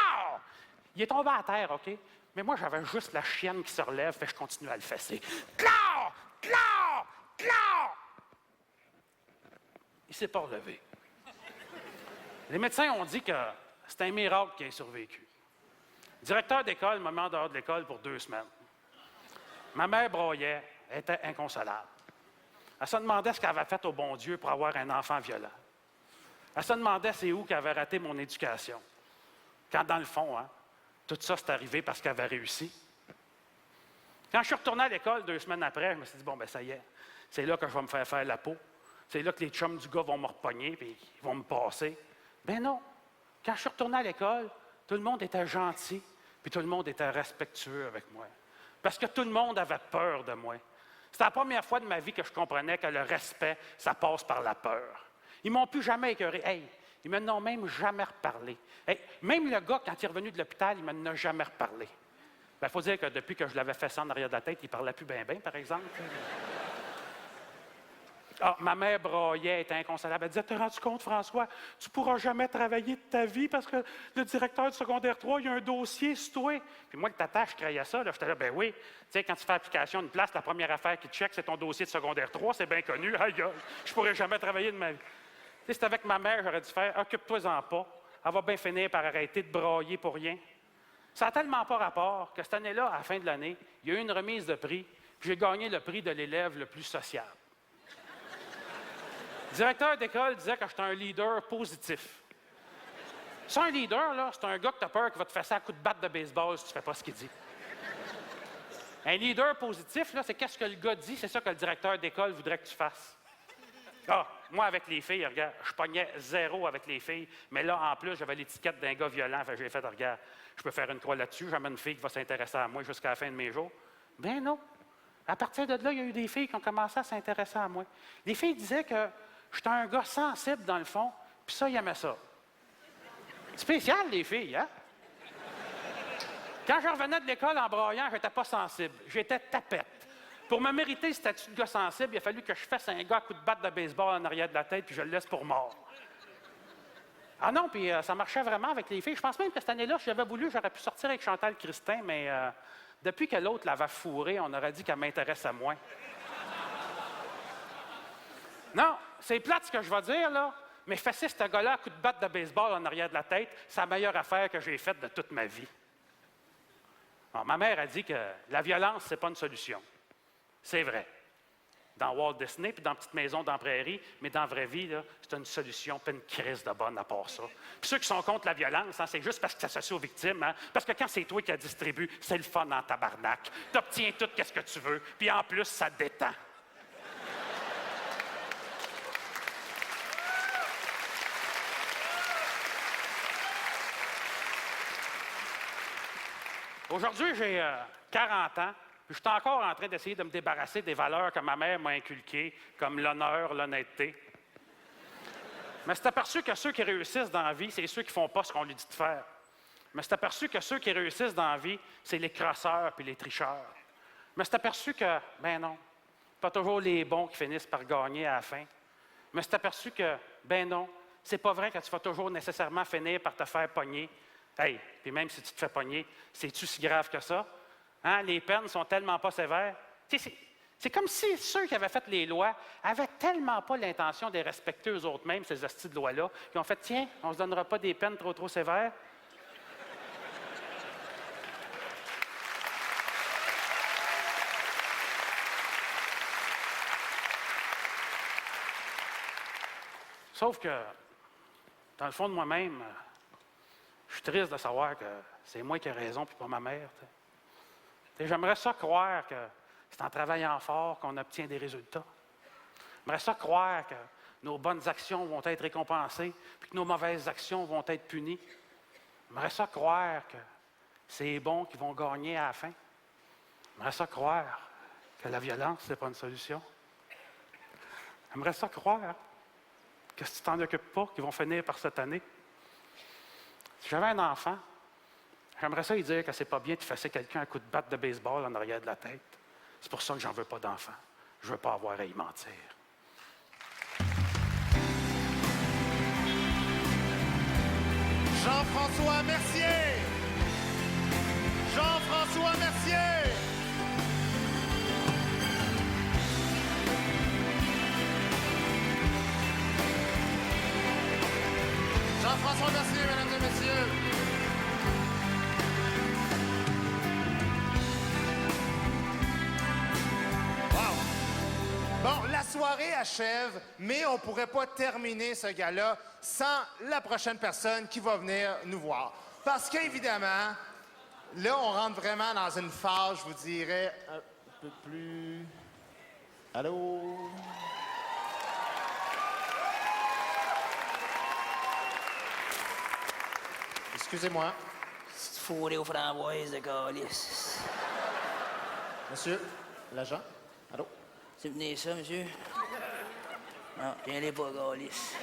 Il est tombé à terre, OK? Mais moi, j'avais juste la chienne qui se relève, fait que je continue à le fesser. Clac! Clac! Clac! Il s'est pas relevé. Les médecins ont dit que c'est un miracle qu'il ait survécu. Le directeur d'école m'a mis en dehors de l'école pour 2 semaines. Ma mère broyait. Elle était inconsolable. Elle se demandait ce qu'elle avait fait au bon Dieu pour avoir un enfant violent. Elle se demandait c'est où qu'elle avait raté mon éducation. Quand, dans le fond, tout ça, c'est arrivé parce qu'elle avait réussi. Quand je suis retourné à l'école 2 semaines après, je me suis dit, bon, ça y est, c'est là que je vais me faire la peau. C'est là que les chums du gars vont me repogner puis ils vont me passer. Ben non. Quand je suis retourné à l'école, tout le monde était gentil puis tout le monde était respectueux avec moi. Parce que tout le monde avait peur de moi. C'était la première fois de ma vie que je comprenais que le respect, ça passe par la peur. Ils m'ont plus jamais écœuré. Hey, ils ne m'en ont même jamais reparlé. Hey, même le gars, quand il est revenu de l'hôpital, il ne m'en a jamais reparlé. Il faut dire que depuis que je l'avais fait ça en arrière de la tête, il ne parlait plus bien, par exemple. Ah, ma mère broyait, elle était inconsolable. Elle disait, t'as rendu compte, François, tu ne pourras jamais travailler de ta vie parce que le directeur du secondaire 3, il y a un dossier sur toi. Puis moi, le tata, je croyais ça. J'étais là, ben oui. Tu sais, quand tu fais application d'une place, la première affaire qui te check, c'est ton dossier de secondaire 3. C'est bien connu. Aïe, aïe, je ne pourrais jamais travailler de ma vie. Tu sais, c'était avec ma mère, j'aurais dû faire, occupe-toi-en pas. Elle va bien finir par arrêter de broyer pour rien. Ça n'a tellement pas rapport que cette année-là, à la fin de l'année, il y a eu une remise de prix, puis j'ai gagné le prix de l'élève le plus sociable. Le directeur d'école disait que j'étais un leader positif. C'est un leader, là, c'est un gars que t'as peur qui va te faire ça à coup de batte de baseball si tu fais pas ce qu'il dit. Un leader positif, là, c'est qu'est-ce que le gars dit, c'est ça que le directeur d'école voudrait que tu fasses. Ah, moi, avec les filles, regarde, je pognais 0 avec les filles, mais là, en plus, j'avais l'étiquette d'un gars violent. Fait que j'ai fait, regarde, je peux faire une croix là-dessus, j'amène une fille qui va s'intéresser à moi jusqu'à la fin de mes jours. Ben non. À partir de là, il y a eu des filles qui ont commencé à s'intéresser à moi. Les filles disaient que j'étais un gars sensible, dans le fond, puis ça, ils aimaient ça. Spécial, les filles, hein? Quand je revenais de l'école en braillant, j'étais pas sensible. J'étais tapette. Pour me mériter le statut de gars sensible, il a fallu que je fasse un gars à coup de batte de baseball en arrière de la tête, puis je le laisse pour mort. Ah non, puis ça marchait vraiment avec les filles. Je pense même que cette année-là, si j'avais voulu, j'aurais pu sortir avec Chantal Christin, mais depuis que l'autre l'avait fourré, on aurait dit qu'elle m'intéresse à moins. Non, c'est plate ce que je vais dire, là, mais fesser ce gars-là à coup de batte de baseball en arrière de la tête, c'est la meilleure affaire que j'ai faite de toute ma vie. Alors, ma mère a dit que la violence, c'est pas une solution. C'est vrai. Dans Walt Disney, puis dans Petite Maison dans la Prairie, mais dans la vraie vie, là, c'est une solution, pas une crise de bonne à part ça. Puis ceux qui sont contre la violence, hein, c'est juste parce que ça s'associe aux victimes. Hein, parce que quand c'est toi qui la distribue, c'est le fun en tabarnak. Tu obtiens tout ce que tu veux, puis en plus, ça te détend. Aujourd'hui, j'ai 40 ans. Puis je suis encore en train d'essayer de me débarrasser des valeurs que ma mère m'a inculquées, comme l'honneur, l'honnêteté. Mais c'est aperçu que ceux qui réussissent dans la vie, c'est ceux qui ne font pas ce qu'on lui dit de faire. Mais c'est aperçu que ceux qui réussissent dans la vie, c'est les crosseurs puis les tricheurs. Mais c'est aperçu que, ben non, pas toujours les bons qui finissent par gagner à la fin. Mais c'est aperçu que, ben non, c'est pas vrai que tu vas toujours nécessairement finir par te faire pogner. Hey, puis même si tu te fais pogner, c'est-tu si grave que ça? Hein? Les peines sont tellement pas sévères. C'est comme si ceux qui avaient fait les lois avaient tellement pas l'intention de les respecter eux autres mêmes, ces hosties de loi-là, qui ont fait, tiens, on ne se donnera pas des peines trop sévères. Sauf que, dans le fond de moi-même, je suis triste de savoir que c'est moi qui ai raison, puis pas ma mère. J'aimerais ça croire que c'est en travaillant fort qu'on obtient des résultats. J'aimerais ça croire que nos bonnes actions vont être récompensées, puis que nos mauvaises actions vont être punies. J'aimerais ça croire que c'est les bons qui vont gagner à la fin. J'aimerais ça croire que la violence, c'est pas une solution. J'aimerais ça croire que si tu t'en occupes pas, qu'ils vont finir par cette année. Si j'avais un enfant, j'aimerais ça lui dire que c'est pas bien de fesser quelqu'un à coup de batte de baseball en arrière de la tête. C'est pour ça que j'en veux pas d'enfant. Je veux pas avoir à y mentir. Jean-François Mercier! Jean-François Mercier! Jean-François Mercier, mesdames et messieurs. Bon, la soirée achève, mais on ne pourrait pas terminer ce gala sans la prochaine personne qui va venir nous voir. Parce qu'évidemment, là, on rentre vraiment dans une phase, je vous dirais, un peu plus... Allô? Excusez-moi. C'est fourré aux framboises de calice. Monsieur, l'agent? Allô? C'est venu ça, monsieur? Non, viens les pas, calice.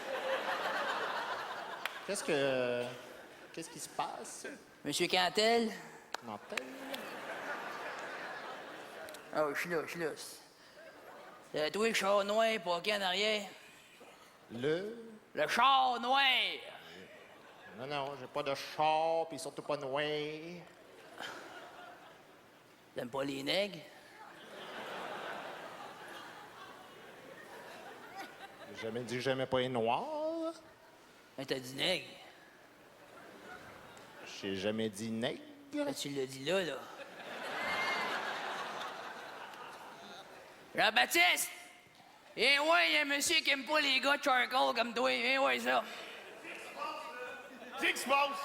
Qu'est-ce qui se passe? Monsieur Cantel? Nantel? Ah oui, je suis là. C'est toi le char noir parqué en arrière? Le char noir! Non, j'ai pas de char, puis surtout pas noir. T'aimes pas les nègres? J'ai jamais dit que j'aimais pas les noirs. Mais t'as dit nègre. J'ai jamais dit nègre. Ben, tu l'as dit là. Jean-Baptiste! Eh ouais, il y a un monsieur qui aime pas les gars de charcoal comme toi. Eh ouais, ça. Qu'est-ce qui se passe?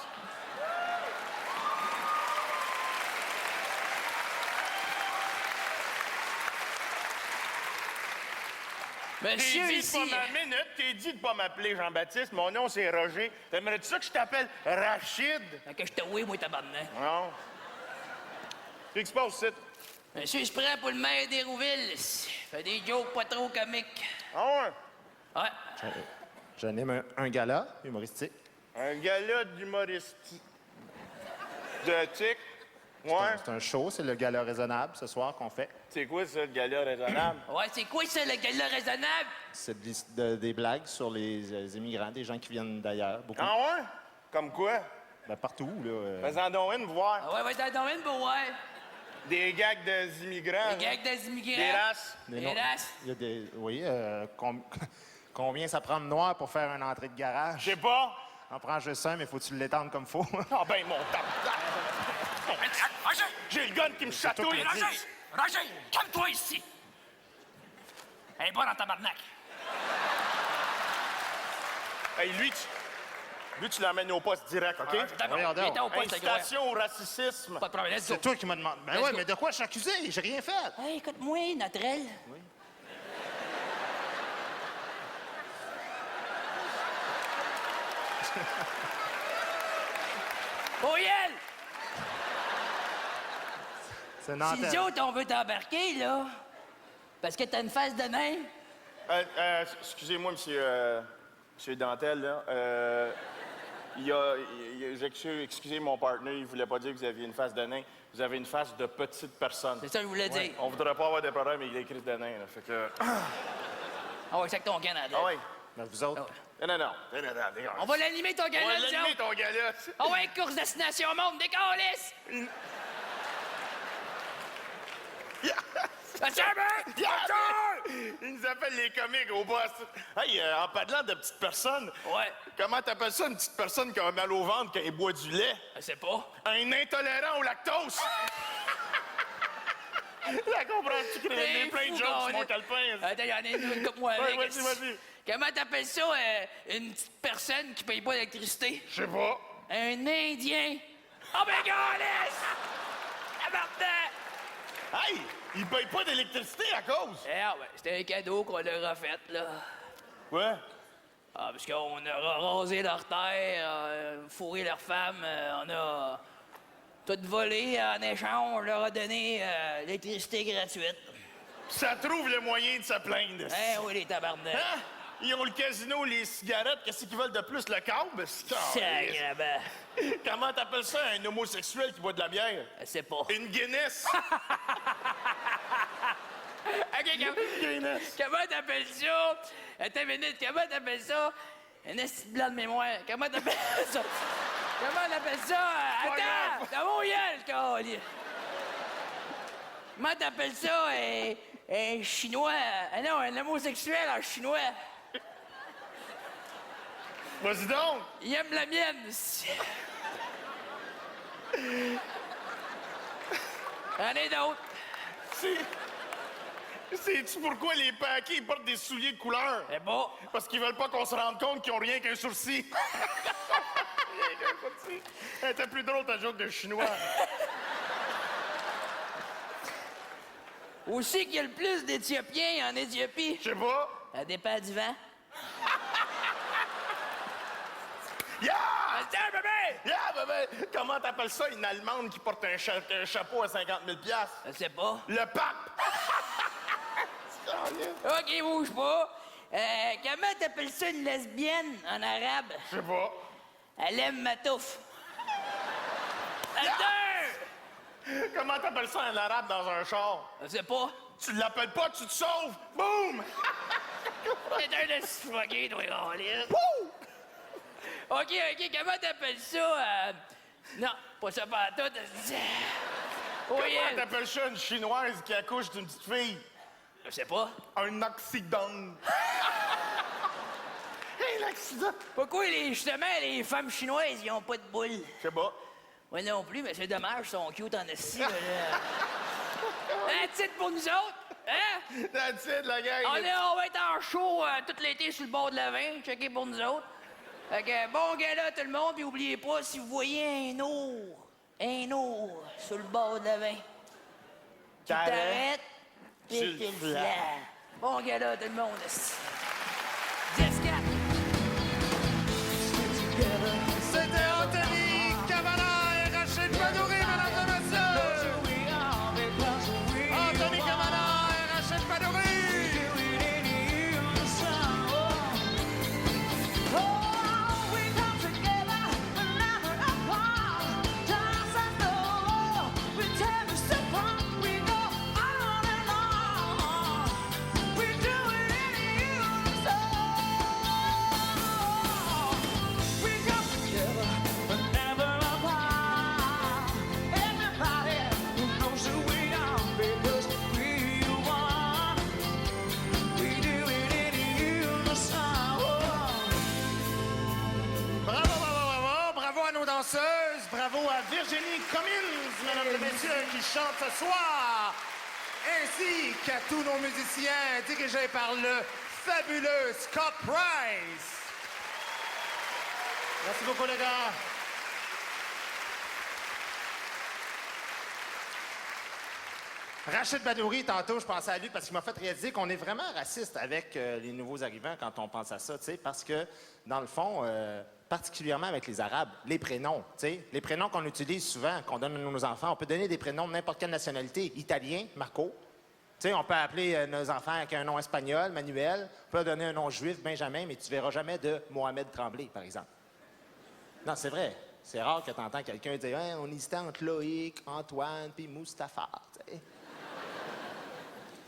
Monsieur T'es dit ici. de pas minute, t'es dit de pas m'appeler Jean-Baptiste. Mon nom, c'est Roger. T'aimerais-tu ça que je t'appelle Rachid? Que je te oui, moi, tabarnak. Non. Qu'est-ce qui se passe, ici? Monsieur, je prends pour le maire d'Hérouville. Fait des jokes pas trop comiques. Ah ouais? Ouais. J'anime un gala humoristique. Un gala d'humoristique. De tic? Ouais. C'est un show, c'est le gala raisonnable ce soir qu'on fait. C'est quoi ça, le gala raisonnable? Ouais, c'est quoi ça, le gars-là raisonnable? C'est des blagues sur les immigrants, des gens qui viennent d'ailleurs. Beaucoup. Ah ouais? Comme quoi? Ben, partout, là. Fais-en donc une, voir. Ah ouais, t'en donnes une pour voir. Des gags des immigrants. Des gags des immigrants. Des races. Des noms- races. Il y a des. Oui, combien ça prend de noir pour faire une entrée de garage? Je sais pas. On prend juste un, mais faut que tu l'étendes comme faut. Ah ben, mon tape. Roger! J'ai le gun qui me chatouille. Roger, calme-toi ici! Elle est bonne en tabarnak. Hey, lui, tu l'emmènes au poste direct, OK? Voyons donc. Viens au poste, Incitation au racisme. Pas de problème, let's go. C'est toi qui m'as demandé. Ben Let's ouais, go. mais de quoi je suis accusé? J'ai rien fait. Hey, écoute-moi, naturel. Oui. Oyel! C'est Si Nantel. nous autres, on veut t'embarquer, là, parce que t'as une face de nain, Excusez-moi, monsieur Dantel, là. Excusez mon partenaire, il voulait pas dire que vous aviez une face de nain. Vous avez une face de petite personne. c'est ça que je voulais dire. On voudrait pas avoir de problème avec les crises de nain, là. Fait que... Ah ouais, c'est que ton Canada. Ah ouais? Ben, vous autres. Non. On va l'animer, ton On gala, va nous l'animer, autres. ton gala. Ah ouais, course destination monde, décalisse! Il nous appelle les comiques au boss. Hey, en parlant de petites personnes, Ouais, comment t'appelles ça une petite personne qui a mal au ventre quand elle boit du lait? je sais pas. Un intolérant au lactose! La comprends-tu qu'il y avait T'es plein de fou, jokes sur mon Gaulle. calepin? Attends, y'en a une coupe-moi Ouais, avec. vas-y. Comment t'appelles ça, une petite personne qui paye pas d'électricité? Je sais pas. Un Indien. Oh ben, galesse! Tabarnak! Hey! Il paye pas d'électricité à cause! Eh, ah, ben, c'était un cadeau qu'on leur a fait, là. Ouais? Ah, parce qu'on a rasé leur terre, fourré leurs femmes, on a tout volé en échange, on leur a donné l'électricité gratuite. Ça trouve le moyen de se plaindre. Eh oui, les tabarnak. Hein? Ils ont le casino, les cigarettes, qu'est-ce qu'ils veulent de plus, le câble? Sacrement. Comment t'appelles ça, un homosexuel qui boit de la bière? Je sais pas. Une Guinness! OK, comment t'appelles ça? Attends une minute, comment t'appelles ça? Un esti de blanc de mémoire. Comment t'appelles ça? Comment t'appelles ça? Attends! T'as mon gueule, câlisse. Comment t'appelles ça? Un chinois? Ah non, un homosexuel en chinois. Vas-y donc! Il aime la mienne. Y'en a d'autres. Sais-tu pourquoi les paquets portent des souliers de couleur? C'est bon. Parce qu'ils veulent pas qu'on se rende compte qu'ils ont rien qu'un sourcil. Rien qu'un sourcil. Elle était plus drôle ta joke de chinois. Aussi qu'il y a le plus d'Éthiopiens en Éthiopie. Je sais pas. Ça dépend du vent. Yeah! Attends, bébé! Yeah, ben, comment t'appelles ça, une Allemande qui porte un chapeau à 50 000 $? Je sais pas. Le pape! OK, bouge pas. Comment t'appelles ça une lesbienne en arabe? Je sais pas. Elle aime ma touffe. Comment t'appelles ça en arabe dans un char? Je sais pas. Tu l'appelles pas, tu te sauves! Boum! C'est un esfugué, toi, Rollis. OK, comment t'appelles ça? Non, pas ça pas tout. Comment t'appelles ça une chinoise qui accouche d'une petite fille? Je sais pas. Un accident. Un accident. Pourquoi, justement, les femmes chinoises, ils ont pas de boules? Je sais pas. Moi non plus, mais c'est dommage, ils sont cute en esti, là. That's it pour nous autres, hein? That's it, la gang. On va être en show tout l'été sur le bord de la vin, checker pour nous autres. Fait que bon gala tout le monde, puis oubliez pas, si vous voyez un ours sur le bord de la vin, tu t'arrêtes, puis tu le flancs. Bon gala tout le monde, esti. 10-4. C'était Anthony Cavana et Rachid Badouri, mesdames et messieurs! Anthony Cavana et Rachid Badouri! Bravo à Virginie Cummins, mesdames et messieurs, qui chante ce soir, ainsi qu'à tous nos musiciens dirigés par le fabuleux Scott Price. Merci beaucoup, les gars. Rachid Badouri, tantôt, je pensais à lui parce qu'il m'a fait réaliser qu'on est vraiment raciste avec les nouveaux arrivants quand on pense à ça, tu sais, parce que, dans le fond, particulièrement avec les Arabes, les prénoms, tu sais, les prénoms qu'on utilise souvent, qu'on donne à nos enfants, on peut donner des prénoms de n'importe quelle nationalité. Italien, Marco. Tu sais, on peut appeler nos enfants avec un nom espagnol, Manuel. On peut donner un nom juif, Benjamin, mais tu verras jamais de Mohamed Tremblay, par exemple. Non, c'est vrai. C'est rare que tu entends quelqu'un dire hey, on hésitait entre Loïc, Antoine, puis Mustapha, tu sais.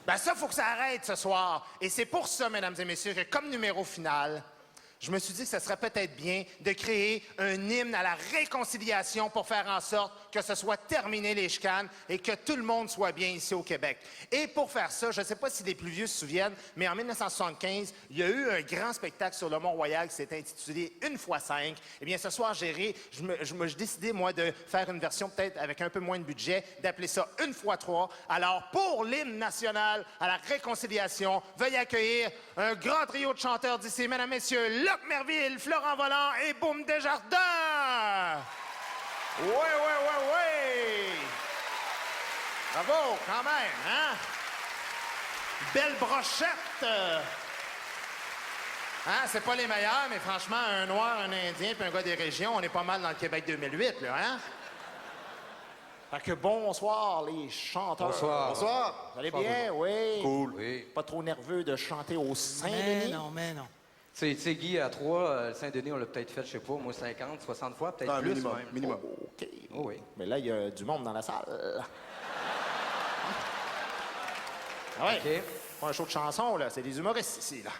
Ben ça, faut que ça arrête ce soir. Et c'est pour ça, mesdames et messieurs, que comme numéro final, je me suis dit que ce serait peut-être bien de créer un hymne à la réconciliation pour faire en sorte que ce soit terminé les chicanes et que tout le monde soit bien ici au Québec. Et pour faire ça, je ne sais pas si les plus vieux se souviennent, mais en 1975, il y a eu un grand spectacle sur le Mont-Royal qui s'est intitulé « Une fois 5 ». Eh bien, ce soir, j'ai décidé, moi, de faire une version peut-être avec un peu moins de budget, d'appeler ça « Une fois 3 ». Alors, pour l'hymne national à la réconciliation, veuillez accueillir un grand trio de chanteurs d'ici, mesdames, messieurs, Luc Merville, Florent Volant et Boum Desjardins. Ouais. Bravo, quand même, hein? Belle brochette. Hein, c'est pas les meilleurs, mais franchement, un Noir, un Indien puis un gars des régions, on est pas mal dans le Québec 2008, là, hein? Fait que bonsoir, les chanteurs. Bonsoir. Bonsoir. Vous allez bien? Oui. Cool. Oui. Pas trop nerveux de chanter au Saint-Denis? Mais non. Tu sais, Guy, à 3, le Saint-Denis, on l'a peut-être fait, je sais pas, moi, 50, 60 fois, peut-être plus. Minimum. OK. Oh, oui. Mais là, il y a du monde dans la salle. Ah ouais. OK. Pas un show de chansons, là. C'est des humoristes ici, là.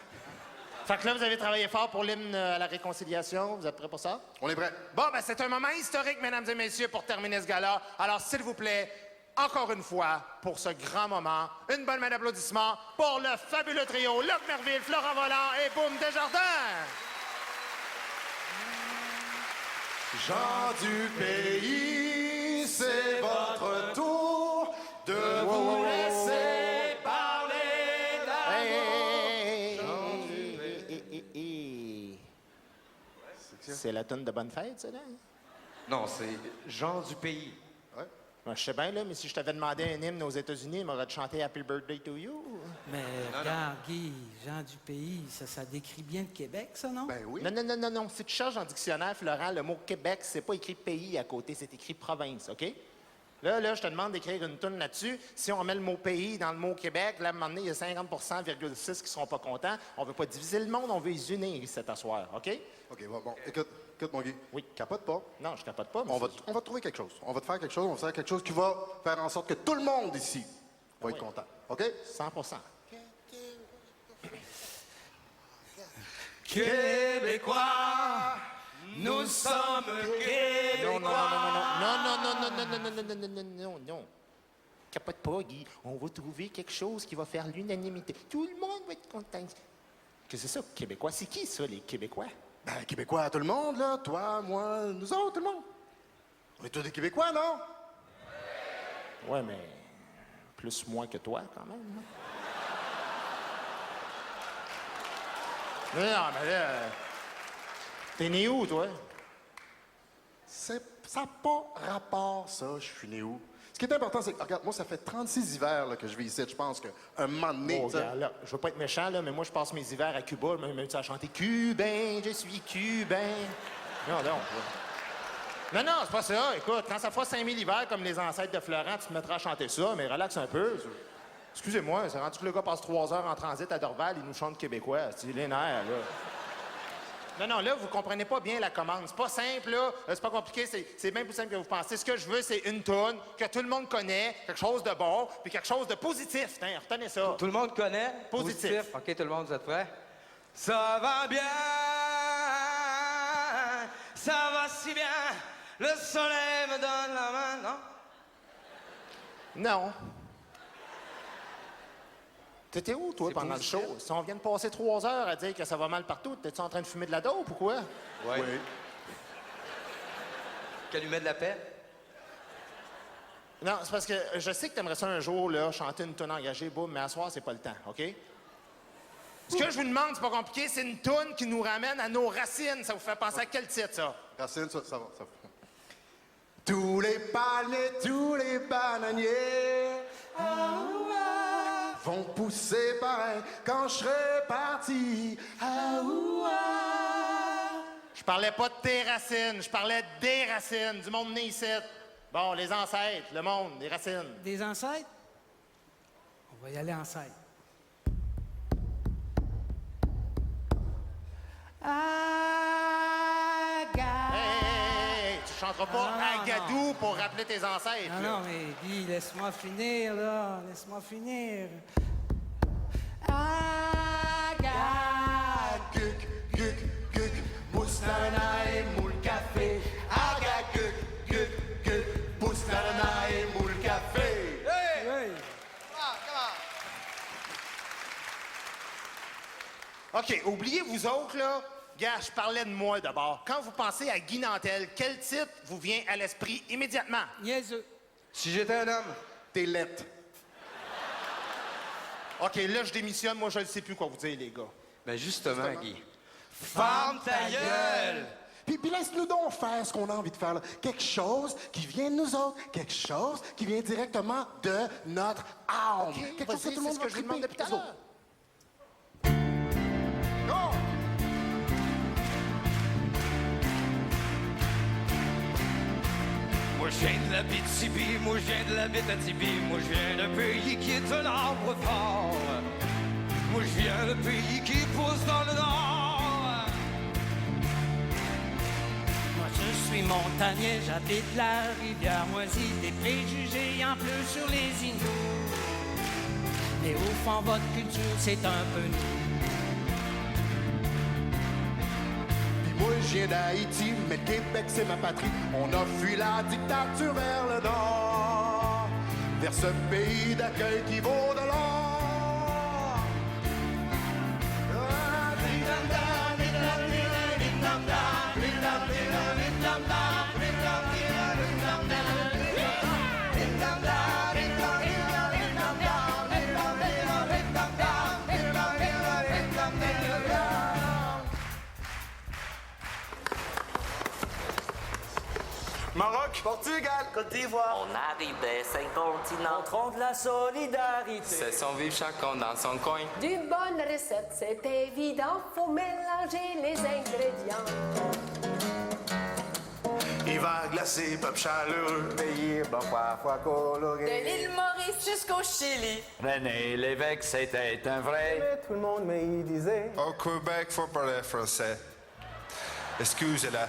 Fait que là, vous avez travaillé fort pour l'hymne à la réconciliation. Vous êtes prêts pour ça? On est prêts. Bon, ben c'est un moment historique, mesdames et messieurs, pour terminer ce gala. Alors, s'il vous plaît, encore une fois, pour ce grand moment, une bonne main d'applaudissements pour le fabuleux trio Luc Merville, Florent Volant et Boum Desjardins. Gens du pays, c'est votre tour de vous laisser parler d'amour. C'est la tonne de bonne fête, ça, là? Non, c'est Jean du pays. Ouais. Je sais bien, là, mais si je t'avais demandé un hymne aux États-Unis, il m'aurait chanté Happy Birthday to You. Mais regarde, Guy, gens du pays, ça décrit bien le Québec, ça, non? Ben oui. Non. Si tu cherches dans le dictionnaire, Florent, le mot Québec, c'est pas écrit pays à côté, c'est écrit province, OK? Là, je te demande d'écrire une toune là-dessus. Si on met le mot pays dans le mot Québec, là, à un moment donné, il y a 50,6 qui seront pas contents. On veut pas diviser le monde, on veut les unir cet asseoir, OK? OK, bon, écoute, mon Guy. Oui. Capote pas. Non, je capote pas. Mais On va te trouver quelque chose. On va te faire quelque chose. On va faire quelque chose qui va faire en sorte que tout le monde ici va être content. OK? 100%. Québécois, nous sommes Québécois. Non. Capote pas, Guy. On va trouver quelque chose qui va faire l'unanimité. Tout le monde va être content. Qu'est-ce que c'est ça, Québécois? C'est qui, ça, les Québécois? Ben, Québécois, tout le monde, là. Toi, moi, nous autres, tout le monde. On est tous des Québécois, non? Ouais, mais plus moi que toi, quand même. Non, mais là... T'es né où, toi? Ça n'a pas rapport, ça, je suis né où. Ce qui est important, c'est que, regarde, moi, ça fait 36 hivers là, que je vis ici. Je pense qu'un moment donné... Oh, gars, là, je veux pas être méchant, là, mais moi, je passe mes hivers à Cuba. Je me mets à chanter « Cubain, je suis cubain ». Non, non, c'est pas ça. Écoute, quand ça fera 5000 hivers comme les ancêtres de Florent, tu te mettras à chanter ça, mais relax un peu. Excusez-moi, c'est rendu que le gars passe 3 heures en transit à Dorval, il nous chante québécois. C'est les nerfs, là. Non, là, vous comprenez pas bien la commande. C'est pas simple, là. C'est pas compliqué, c'est bien plus simple que vous pensez. Ce que je veux, c'est une toune que tout le monde connaît, quelque chose de bon, puis quelque chose de positif. Hein, retenez ça. Tout le monde connaît? Positif. OK, tout le monde, vous êtes prêts? Ça va bien, ça va si bien, le soleil me donne la main, non? Non. T'étais où, toi, pendant le show? Si on vient de passer 3 heures à dire que ça va mal partout, t'es-tu en train de fumer de la dope ou quoi? Oui. Calumet de la paix? Non, c'est parce que je sais que t'aimerais ça un jour, là, chanter une toune engagée, boum, mais à soir, c'est pas le temps, OK? Ce que je vous demande, c'est pas compliqué, c'est une toune qui nous ramène à nos racines. Ça vous fait penser à quel titre, ça? Racine, ça va. Tous les palmiers, tous les bananiers vont pousser pareil quand je serai parti. Je parlais pas de tes racines, je parlais des racines, du monde né ici. Bon, les ancêtres, le monde, les racines. Des ancêtres? On va y aller ancêtres. Hey, tu chanteras pas Agadou pour rappeler tes ancêtres. là. Non, mais Guy, laisse-moi finir, là. Laisse-moi finir. Pousse la naïe, moule café. Aga, pousse la naïe, moule café. Hey! OK, oubliez vous autres, là. Gars, je parlais de moi d'abord. Quand vous pensez à Guy Nantel, quel titre vous vient à l'esprit immédiatement? Niaiseux. Si j'étais un homme, t'es lettre. OK, là, je démissionne. Moi, je ne sais plus quoi vous dire, les gars. Ben justement, Guy. Ferme ta gueule! Puis laisse-nous donc faire ce qu'on a envie de faire. Là. Quelque chose qui vient de nous autres. Quelque chose qui vient directement de notre âme. OK, Quelque chose que vas-y, tout le monde c'est ce que je vous demande depuis tout à l'heure. Non! Moi je viens de la Abitibi, moi je viens de la Abitibi, moi je viens d'un pays qui est un arbre fort. Moi je viens d'un pays qui pousse dans le nord. Moi je suis montagnais, j'habite la rivière moisie, des préjugés en pleut sur les Inuits. Mais au fond, votre culture, c'est un peu nous. Puis moi, je viens d'Haïti, mais le Québec, c'est ma patrie. On a fui la dictature vers le nord, vers ce pays d'accueil qui vaut de l'or. Maroc, Portugal, Côte d'Ivoire. On arrive des 5 continents. Montrons de la solidarité. Cessons vivre chacun dans son coin. D'une bonne recette, c'est évident, faut mélanger les ingrédients. Hiver glacé, peuple chaleureux. Pays parfois coloré. De l'île Maurice jusqu'au Chili. René Lévesque, c'était un vrai. Mais tout le monde me disait. Au Québec, faut parler français. Excusez-la.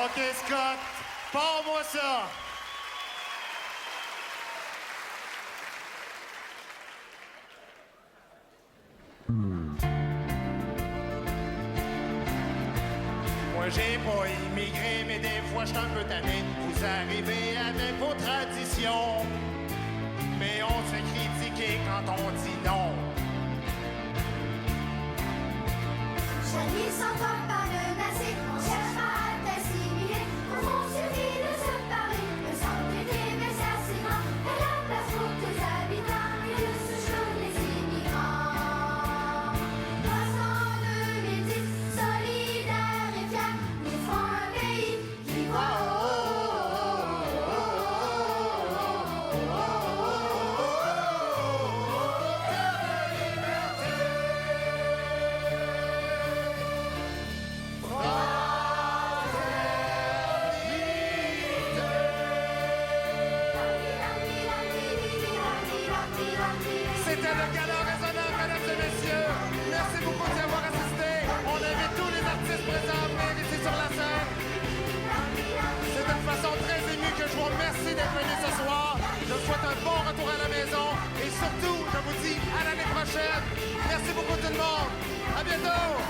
OK, Scott, pars-moi ça. Moi, j'ai pas immigré, mais des fois, j'suis un peu tanné. Vous arrivez avec vos traditions, mais on se fait critiquer quand on dit non. Chacun s'entend par le nazi, on cherche pas à t'assimiler. Au fond, suffit de se parler, le centre était mais c'est assez grand. Et la place pour tous les habitants, et de ce jour les immigrants. Passe en 2010, solidaire et fier, nous ferons un pays qui voit. C'était le gala résonnant, mesdames et messieurs. Merci beaucoup d'y avoir assisté. On invite tous les artistes présents à venir ici sur la scène. C'est d'une façon très émue que je vous remercie d'être venus ce soir. Je vous souhaite un bon retour à la maison. Et surtout, je vous dis à l'année prochaine. Merci beaucoup tout le monde. À bientôt.